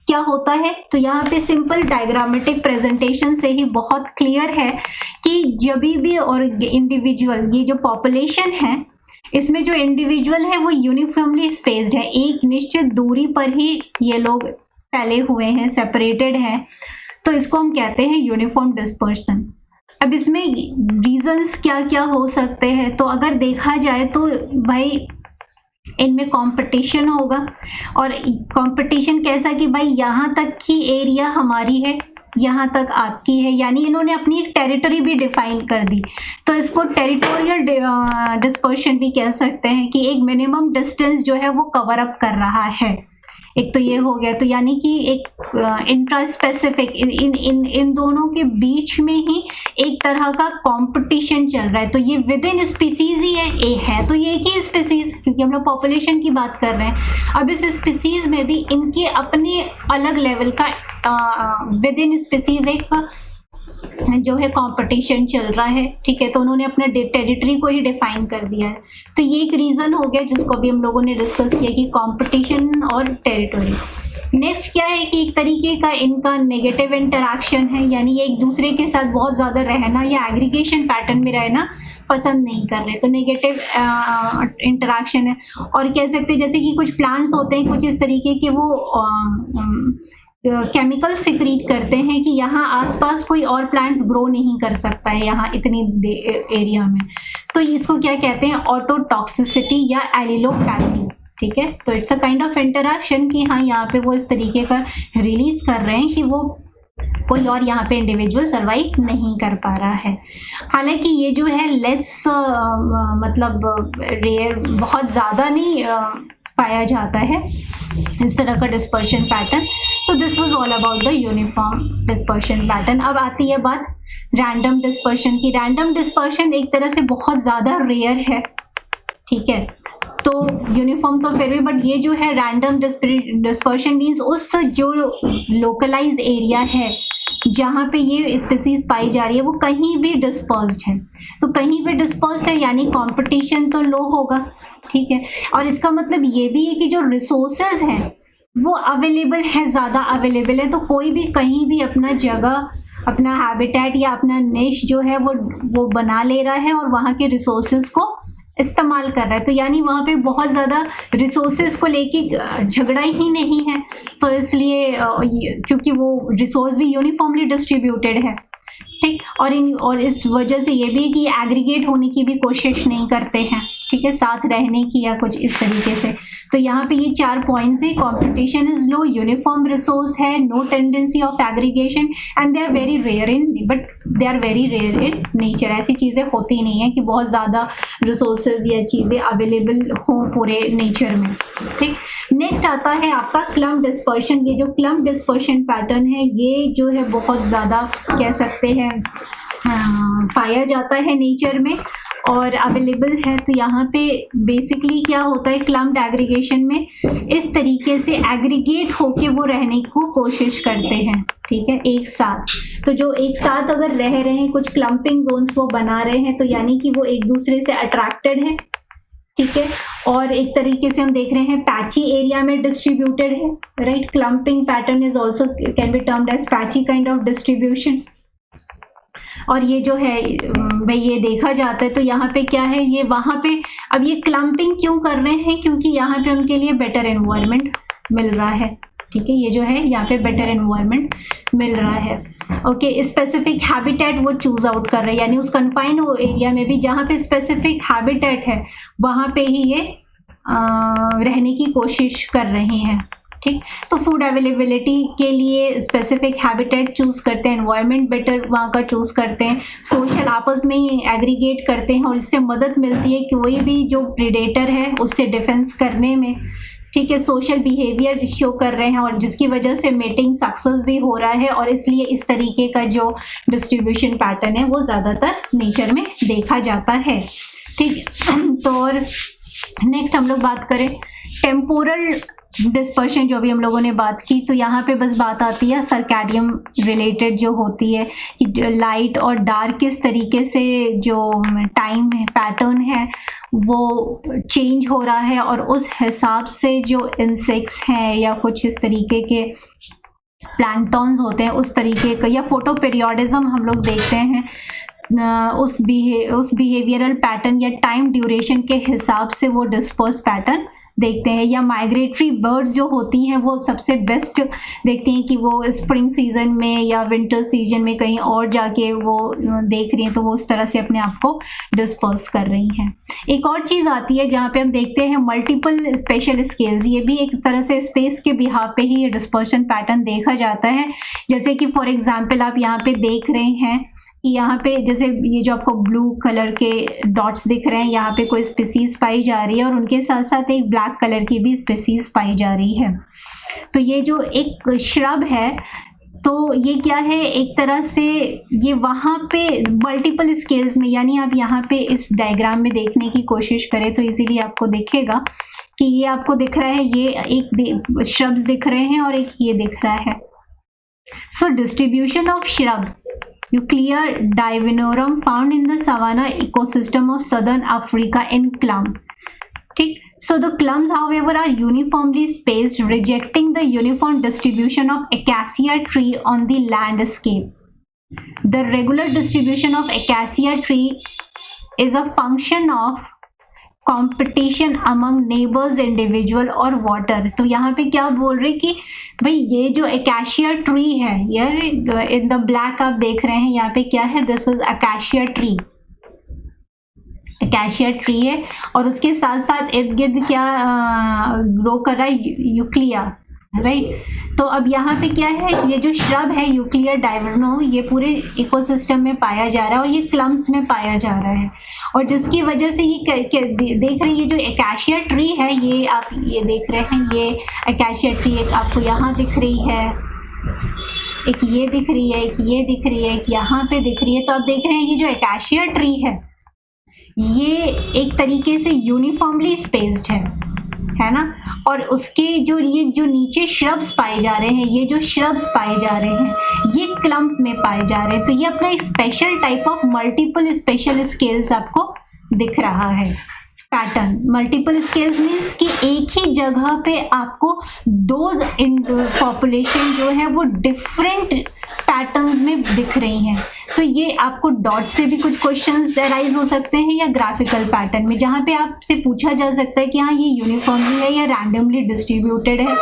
क्या होता है, तो यहाँ पे सिंपल डायग्रामेटिक प्रेजेंटेशन से ही बहुत क्लियर है कि जब भी और इंडिविजुअल, ये जो पॉपुलेशन है इसमें जो इंडिविजुअल है वो यूनिफॉर्मली स्पेस्ड है, एक निश्चित दूरी पर ही ये लोग फैले हुए हैं, सेपरेटेड हैं, तो इसको हम कहते हैं यूनिफॉर्म डिस्पर्सन। अब इसमें रीजंस क्या क्या हो सकते हैं, तो अगर देखा जाए तो भाई इनमें कंपटीशन होगा, और कंपटीशन कैसा कि भाई यहाँ तक की एरिया हमारी है, यहाँ तक आपकी है, यानी इन्होंने अपनी एक टेरिटरी भी डिफाइन कर दी। तो इसको टेरिटोरियल डिस्पर्शन भी कह सकते हैं कि एक मिनिमम डिस्टेंस जो है वो कवर अप कर रहा है। एक तो ये हो गया, तो यानी कि एक इंट्रा स्पेसिफिक इन दोनों के बीच में ही एक तरह का कंपटीशन चल रहा है। तो ये विद इन स्पीसीज ही है तो ये एक ही स्पीसीज, क्योंकि हम लोग पॉपुलेशन की बात कर रहे हैं। अब इस स्पीसीज में भी इनके अपने अलग लेवल का विद इन स्पीसीज एक जो है कंपटीशन चल रहा है, ठीक है। तो उन्होंने अपने टेरिटरी को ही डिफाइन कर दिया है। तो ये एक रीजन हो गया जिसको भी हम लोगों ने डिस्कस किया कि कंपटीशन और टेरिटरी। नेक्स्ट क्या है कि एक तरीके का इनका नेगेटिव इंटरैक्शन है, यानी ये एक दूसरे के साथ बहुत ज़्यादा रहना या एग्रीगेशन पैटर्न में रहना पसंद नहीं कर रहे, तो नेगेटिव इंटरैक्शन है। और कह सकते हैं जैसे कि कुछ प्लांट्स होते हैं कुछ इस तरीके के, वो केमिकल सिक्रीट करते हैं कि यहाँ आसपास कोई और प्लांट्स ग्रो नहीं कर सकता है यहाँ इतनी एरिया में। तो इसको क्या कहते हैं, ऑटोटॉक्सिसिटी या एलिलोपैथी, ठीक है। तो it's a kind of interaction कि हाँ यहाँ पे वो इस तरीके का रिलीज कर रहे हैं कि वो कोई और यहाँ पे इंडिविजुअल सर्वाइव नहीं कर पा रहा है। हालांकि ये जो है लेस मतलब रेयर, बहुत ज़्यादा नहीं पाया जाता है इस तरह का dispersion pattern. So this was all about the uniform dispersion pattern. अब आती है बात रैंडम डिस्पर्शन की। रैंडम डिस्पर्शन एक तरह से बहुत ज़्यादा रेयर है, ठीक है। तो यूनिफॉर्म तो फिर भी, बट ये जो है रैंडम डिस्पर्शन मीन्स उस जो लोकलाइज एरिया है जहाँ पे ये स्पीसीज पाई जा रही है वो कहीं भी डिस्पर्स्ड है। तो कहीं भी डिस्पर्स है यानी कंपटीशन तो लो होगा, ठीक है। और इसका मतलब ये भी है कि जो रिसोर्सेज हैं वो अवेलेबल है, ज़्यादा अवेलेबल है। तो कोई भी कहीं भी अपना जगह, अपना हैबिटेट या अपना निश जो है वो बना ले रहा है और वहाँ के रिसोर्सेज को इस्तेमाल कर रहा है। तो यानी वहाँ पे बहुत ज़्यादा रिसोर्सेज को लेके झगड़ा ही नहीं है। तो इसलिए क्योंकि वो रिसोर्स भी यूनिफॉर्मली डिस्ट्रीब्यूटेड है, ठीक। और इस वजह से ये भी है कि एग्रीगेट होने की भी कोशिश नहीं करते हैं, ठीक है, साथ रहने की या कुछ इस तरीके से। तो यहाँ पे ये 4 पॉइंट्स है, competition is low, uniform resource है, no tendency of aggregation and they are very rare in, but they are very rare in nature. ऐसी चीज़ें होती नहीं है कि बहुत ज़्यादा रिसोर्सेज या चीज़ें अवेलेबल हों पूरे नेचर में, ठीक। नेक्स्ट आता है आपका क्लम्प डिस्पर्शन। ये जो क्लम्प डिस्पर्शन पैटर्न है ये जो है बहुत ज़्यादा कह सकते हैं पाया जाता है नेचर में और अवेलेबल है। तो यहाँ पे बेसिकली क्या होता है, क्लम्प्ड एग्रीगेशन में इस तरीके से एग्रीगेट होके वो रहने को कोशिश करते हैं, ठीक है, एक साथ। तो जो एक साथ अगर रह रहे हैं, कुछ क्लम्पिंग जोन्स वो बना रहे हैं, तो यानी कि वो एक दूसरे से अट्रैक्टेड है, ठीक है। और एक तरीके से हम देख रहे हैं पैची एरिया में डिस्ट्रीब्यूटेड है, right. Clumping pattern is also can be termed as patchy kind of distribution. और ये जो है भाई ये देखा जाता है, तो यहाँ पे क्या है, ये वहाँ पे अब ये क्लम्पिंग क्यों कर रहे हैं, क्योंकि यहाँ पे उनके लिए बेटर एनवायरनमेंट मिल रहा है, ठीक है। ये जो है यहाँ पे बेटर एनवायरनमेंट मिल रहा है, ओके। स्पेसिफिक हैबिटेट वो चूज आउट कर रहे हैं, यानी उस कन्फाइन एरिया में भी जहाँ पे स्पेसिफिक हैबिटेट है वहाँ पे ही ये रहने की कोशिश कर रहे हैं, ठीक। तो फूड अवेलेबिलिटी के लिए स्पेसिफिक हैबिटेट चूज करते हैं, एनवायरनमेंट बेटर वहाँ का चूज करते हैं, सोशल आपस में ही एग्रीगेट करते हैं और इससे मदद मिलती है कि कोई भी जो प्रीडेटर है उससे डिफेंस करने में, ठीक है। सोशल बिहेवियर शो कर रहे हैं और जिसकी वजह से मेटिंग सक्सेस भी हो रहा है और इसलिए इस तरीके का जो डिस्ट्रीब्यूशन पैटर्न है वो ज़्यादातर नेचर में देखा जाता है, ठीक। तो और नेक्स्ट हम लोग बात करें टेम्पोरल डिस्पर्शन, जो भी हम लोगों ने बात की। तो यहाँ पे बस बात आती है सर्कैडियम रिलेटेड जो होती है कि लाइट और डार्क किस तरीके से जो टाइम है पैटर्न है वो चेंज हो रहा है और उस हिसाब से जो इंसेक्ट्स हैं या कुछ इस तरीके के प्लैंक्टॉन्स होते हैं उस तरीके का, या फोटो पीरियोडिज्म हम लोग देखते हैं, उस बिहेवियरल पैटर्न या टाइम ड्यूरेशन के हिसाब से वो डिस्पर्स पैटर्न देखते हैं, या माइग्रेटरी बर्ड्स जो होती हैं वो सबसे बेस्ट देखते हैं कि वो स्प्रिंग सीजन में या विंटर सीजन में कहीं और जाके वो देख रही हैं, तो वो उस तरह से अपने आप को डिस्पर्स कर रही हैं। एक और चीज़ आती है जहाँ पे हम देखते हैं मल्टीपल स्पेशल स्केल्स, ये भी एक तरह से स्पेस के बिहाफ पे ही ये डिस्पर्शन पैटर्न देखा जाता है। जैसे कि फॉर एग्जाम्पल आप यहाँ पे देख रहे हैं कि यहाँ पे जैसे ये जो आपको ब्लू कलर के डॉट्स दिख रहे हैं, यहाँ पे कोई स्पीसीज पाई जा रही है और उनके साथ साथ एक ब्लैक कलर की भी स्पीसीज पाई जा रही है। तो ये जो एक श्रब है, तो ये क्या है, एक तरह से ये वहाँ पे मल्टीपल स्केल्स में, यानी आप यहाँ पे इस डायग्राम में देखने की कोशिश करें तो इजीली आपको दिखेगा कि ये आपको दिख रहा है, ये एक श्रब्स दिख रहे हैं और एक ये दिख रहा है। So distribution of shrub Euclea divinorum found in the savanna ecosystem of southern Africa in clumps. ठीक, so the clumps however are uniformly spaced, rejecting the uniform distribution of acacia tree on the landscape. The regular distribution of acacia tree is a function of competition among neighbours individual और water. तो यहाँ पे क्या बोल रहे कि भाई ये जो अकाशिया ट्री है, यार इन द ब्लैक आप देख रहे हैं यहाँ पे क्या है, this is acacia tree, acacia tree है और उसके साथ साथ इर्द गिर्द क्या ग्रो कर रहा है, यूक्लिया, राइट। तो अब यहाँ पे क्या है, ये जो श्रब है यूक्लिया डाइवर्नो, ये पूरे इकोसिस्टम में पाया जा रहा है और ये क्लम्स में पाया जा रहा है, और जिसकी वजह से ये देख रहे हैं, ये जो अकाशिया ट्री है, ये आप ये देख रहे हैं, ये अकाशिया ट्री एक आपको यहाँ दिख रही है, एक ये दिख रही है, एक ये दिख रही है, एक यहाँ पे दिख रही है। तो आप देख रहे हैं ये जो अकाशिया ट्री है ये एक तरीके से यूनिफॉर्मली स्पेस्ड है ना, और उसके जो ये जो नीचे श्रब्स पाए जा रहे हैं, ये जो श्रब्स पाए जा रहे हैं ये क्लम्प में पाए जा रहे हैं। तो ये अपना एक special type of multiple special scales आपको दिख रहा है पैटर्न। मल्टीपल स्केल्स मीन्स कि एक ही जगह पे आपको दो पॉपुलेशन जो है वो डिफरेंट पैटर्न्स में दिख रही हैं। तो ये आपको डॉट से भी कुछ क्वेश्चंस अराइज हो सकते हैं या ग्राफिकल पैटर्न में, जहाँ पे आपसे पूछा जा सकता है कि हाँ ये यूनिफॉर्मली है या रैंडमली डिस्ट्रीब्यूटेड है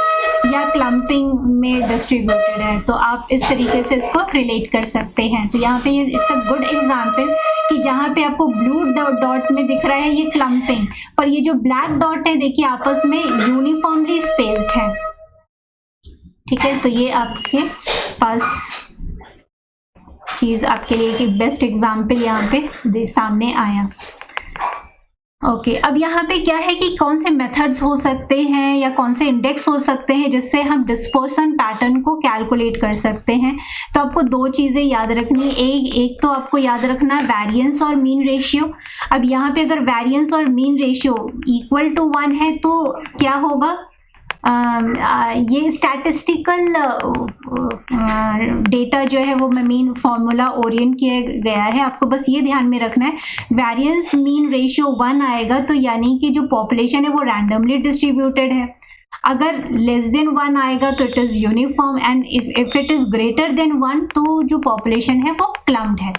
या क्लम्पिंग में डिस्ट्रीब्यूटेड है। तो आप इस तरीके से इसको रिलेट कर सकते हैं। तो यहाँ पे ये इट्स अ गुड एग्जाम्पल कि जहाँ पे आपको ब्लू डॉट में दिख रहा है ये क्लम्पिंग, पर ये जो ब्लैक डॉट है देखिए आपस में यूनिफॉर्मली स्पेस्ड है, ठीक है। तो ये आपके पास चीज आपके लिए एक बेस्ट एग्जाम्पल यहाँ पे सामने आया। ओके, अब यहाँ पे क्या है कि कौन से मेथड्स हो सकते हैं या कौन से इंडेक्स हो सकते हैं जिससे हम डिस्पर्सन पैटर्न को कैलकुलेट कर सकते हैं। तो आपको दो चीज़ें याद रखनी है, एक तो आपको याद रखना है वेरिएंस और मीन रेशियो। अब यहाँ पे अगर वेरिएंस और मीन रेशियो इक्वल टू 1 है तो क्या होगा, ये स्टैटिस्टिकल डेटा जो है वो मेन फॉर्मूला ओरिएंट किया गया है, आपको बस ये ध्यान में रखना है। वेरिएंस मीन रेशियो 1 आएगा तो यानी कि जो पॉपुलेशन है वो रैंडमली डिस्ट्रीब्यूटेड है। अगर लेस देन 1 आएगा तो it is uniform, and if it is greater than 1 तो जो पॉपुलेशन है वो क्लम्प्ड है।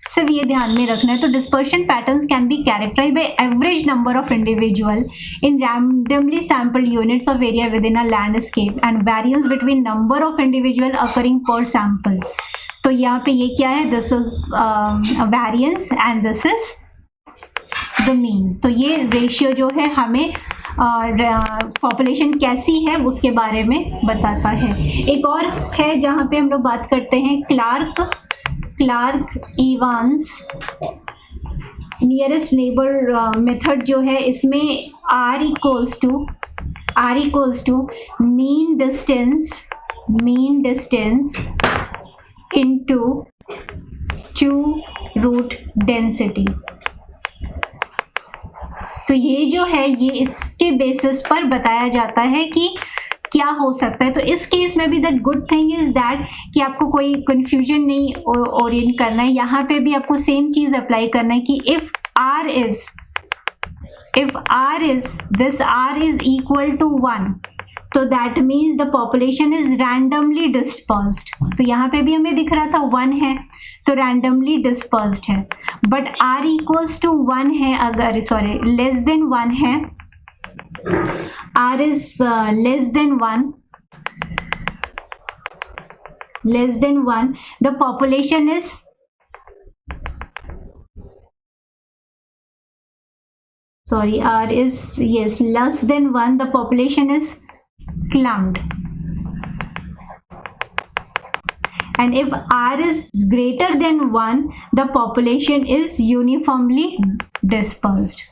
सिर्फ ये ध्यान में रखना है। तो dispersion patterns can be characterised by average number of individual in randomly sample units of area within a landscape and variance between number of individual occurring per sample. तो यहाँ पे ये क्या है, this is variance and this is the mean. तो ये ratio जो है हमें पॉपुलेशन कैसी है उसके बारे में बताता है। एक और है जहाँ पे हम लोग बात करते हैं Clark Evans nearest neighbour method जो है, इसमें R equals to mean distance into 2 root density. तो ये जो है ये इसके बेसिस पर बताया जाता है कि क्या हो सकता है। तो इस केस में भी that good thing is that कि आपको कोई कंफ्यूजन नहीं ओरिएंट करना है, यहाँ पे भी आपको सेम चीज अप्लाई करना है कि if R is equal to 1 तो that means the population is randomly dispersed. तो यहाँ पे भी हमें दिख रहा था 1 है तो रैंडमली डिस्पर्स्ड है, बट R इक्वल्स टू 1 है, अगर लेस देन 1 है R is less than 1, the population is R is less than 1, the population is clumped. And if R is greater than 1, the population is uniformly dispersed.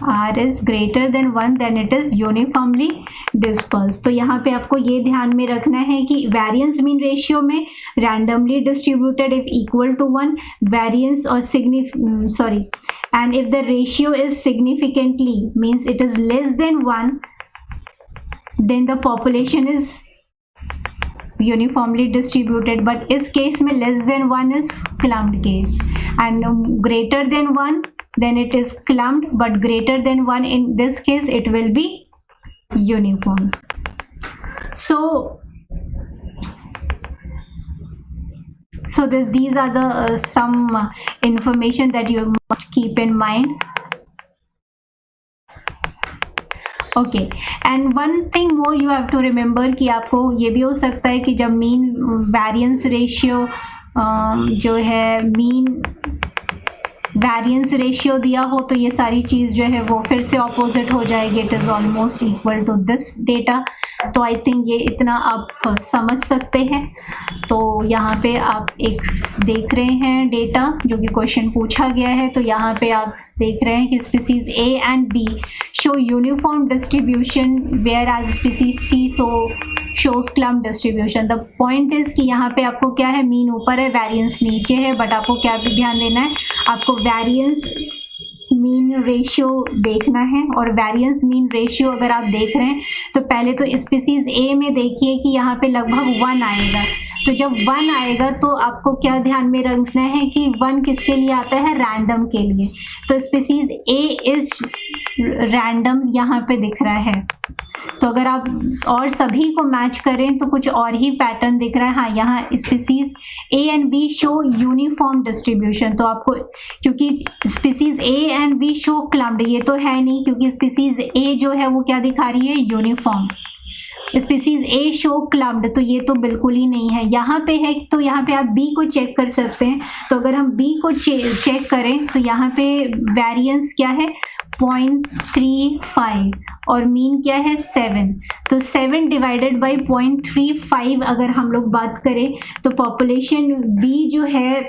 R is greater than 1, then it is uniformly dispersed. तो यहाँ पे आपको ये ध्यान में रखना है कि वेरिएंस मीन रेशियो में randomly distributed if equal to 1, variance और and if the ratio is significantly means it is less than 1, then the population is uniformly distributed. But इस केस में less than 1 is clumped case, and greater than 1 then it is clumped, but greater than 1 in this case it will be uniform. So these are the some information that you must keep in mind. Okay, and one thing more you have to remember कि आपको ये भी हो सकता है कि जब mean variance ratio जो है मीन वेरिएंस रेशियो दिया हो तो ये सारी चीज़ जो है वो फिर से ऑपोजिट हो जाएगी, it is almost equal to this data. तो आई थिंक ये इतना आप समझ सकते हैं. तो यहाँ पे आप एक देख रहे हैं डेटा जो कि क्वेश्चन पूछा गया है. तो यहाँ पे आप देख रहे हैं कि species A and B show uniform distribution whereas species C shows clump distribution. The point is कि यहाँ पे आपको क्या है, मीन ऊपर है, वेरिएंस नीचे है, बट आपको क्या ध्यान देना है, आपको वेरिएंस मीन रेशियो देखना है. और वेरिएंस मीन रेशियो अगर आप देख रहे हैं तो पहले तो स्पीसीज A में देखिए कि यहाँ पे लगभग 1 आएगा. तो जब 1 आएगा तो आपको क्या ध्यान में रखना है कि 1 किसके लिए आता है, रैंडम के लिए. तो स्पीसीज A इज रैंडम यहाँ पे दिख रहा है. तो अगर आप और सभी को मैच करें तो कुछ और ही पैटर्न दिख रहा है. हाँ, यहाँ species A and B show uniform distribution. तो आपको क्योंकि species A and B show clumped, ये तो है नहीं क्योंकि स्पीसीज A जो है वो क्या दिखा रही है, यूनिफॉर्म. स्पीसीज A शो क्लम्प्ड, तो ये तो बिल्कुल ही नहीं है. यहाँ पे है तो यहाँ पे आप B को चेक कर सकते हैं. तो अगर हम B को चेक करें तो यहाँ पे वेरिएंस क्या है, 0.35 और मीन क्या है 7. तो 7 डिवाइडेड बाई 0.35 अगर हम लोग बात करें तो पॉपुलेशन B जो है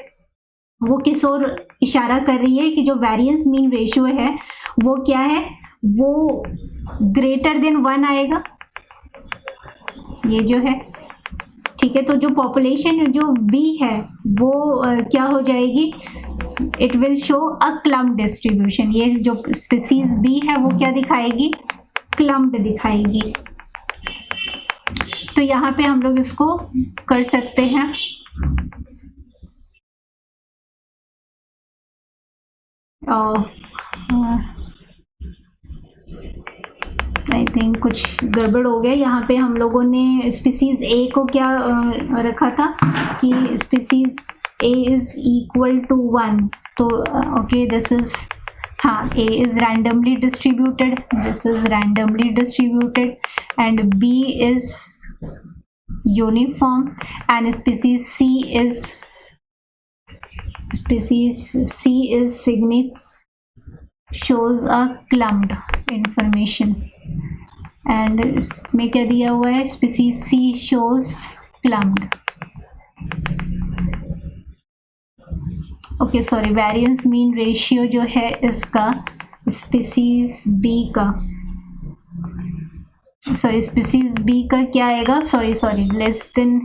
वो किस ओर इशारा कर रही है कि जो वेरिएंस मीन रेशियो है वो क्या है, वो ग्रेटर देन 1 आएगा, ये जो है. ठीक है, तो जो पॉपुलेशन जो B है वो क्या हो जाएगी, it will show a clump distribution. ये जो स्पीसीज B है वो क्या दिखाएगी, क्लम्प दिखाएगी. तो यहाँ पे हम लोग इसको कर सकते हैं. आई थिंक कुछ गड़बड़ हो गया. यहाँ पे हम लोगों ने स्पीसीज A को क्या रखा था कि species A is equal to 1. तो ओके, दिस इज, हाँ, A is randomly distributed, this is randomly distributed, and B is uniform, and species C is shows a clumped information, and इसमें क्या दिया हुआ है, species C shows clumped. Okay, sorry, variance mean ratio जो है इसका species B का, sorry species B का क्या आएगा, सॉरी लेस देन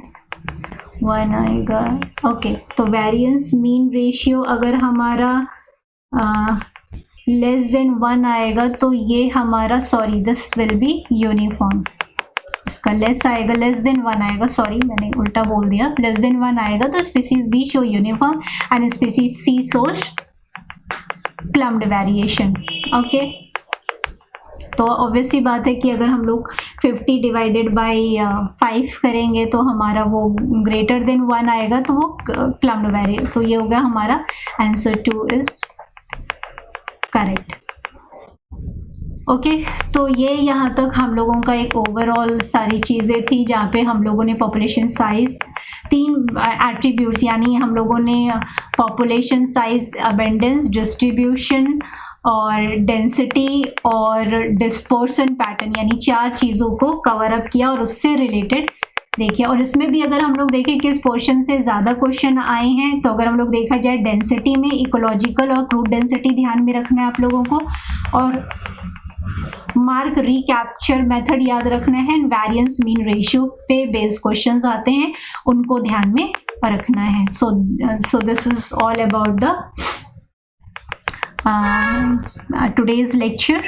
1 आएगा. ओके, तो वेरिएंस मीन रेशियो अगर हमारा लेस देन 1 आएगा तो ये हमारा, sorry, this will be uniform. इसका लेस आएगा, लेस देन 1 आएगा, सॉरी मैंने उल्टा बोल दिया, लेस देन 1 आएगा तो species B show uniform and species C shows clumped variation. Okay, तो ऑब्वियसली बात है कि अगर हम लोग 50 डिवाइडेड बाई 5 करेंगे तो हमारा वो ग्रेटर देन 1 आएगा तो वो क्लम्प्ड वेरिएशन. तो ये हो गया हमारा आंसर 2 इज करेक्ट। ओके तो ये यहाँ तक हम लोगों का एक ओवरऑल सारी चीज़ें थी, जहाँ पे हम लोगों ने पॉपुलेशन साइज, 3 एट्रीब्यूट्स यानी हम लोगों ने पॉपुलेशन साइज, अबेंडेंस, डिस्ट्रीब्यूशन और डेंसिटी और डिस्पर्सन पैटर्न, यानी 4 चीज़ों को कवर अप किया और उससे रिलेटेड देखिए। और इसमें भी अगर हम लोग देखें किस पोर्शन से ज़्यादा क्वेश्चन आए हैं, तो अगर हम लोग देखा जाए डेंसिटी में इकोलॉजिकल और क्रूड डेंसिटी ध्यान में रखना है आप लोगों को, और मार्क रिकैप्चर मेथड याद रखना है, वेरिएंस मीन रेशियो पे बेस्ड क्वेश्चंस आते हैं, उनको ध्यान में रखना है। So this is all about the today's lecture.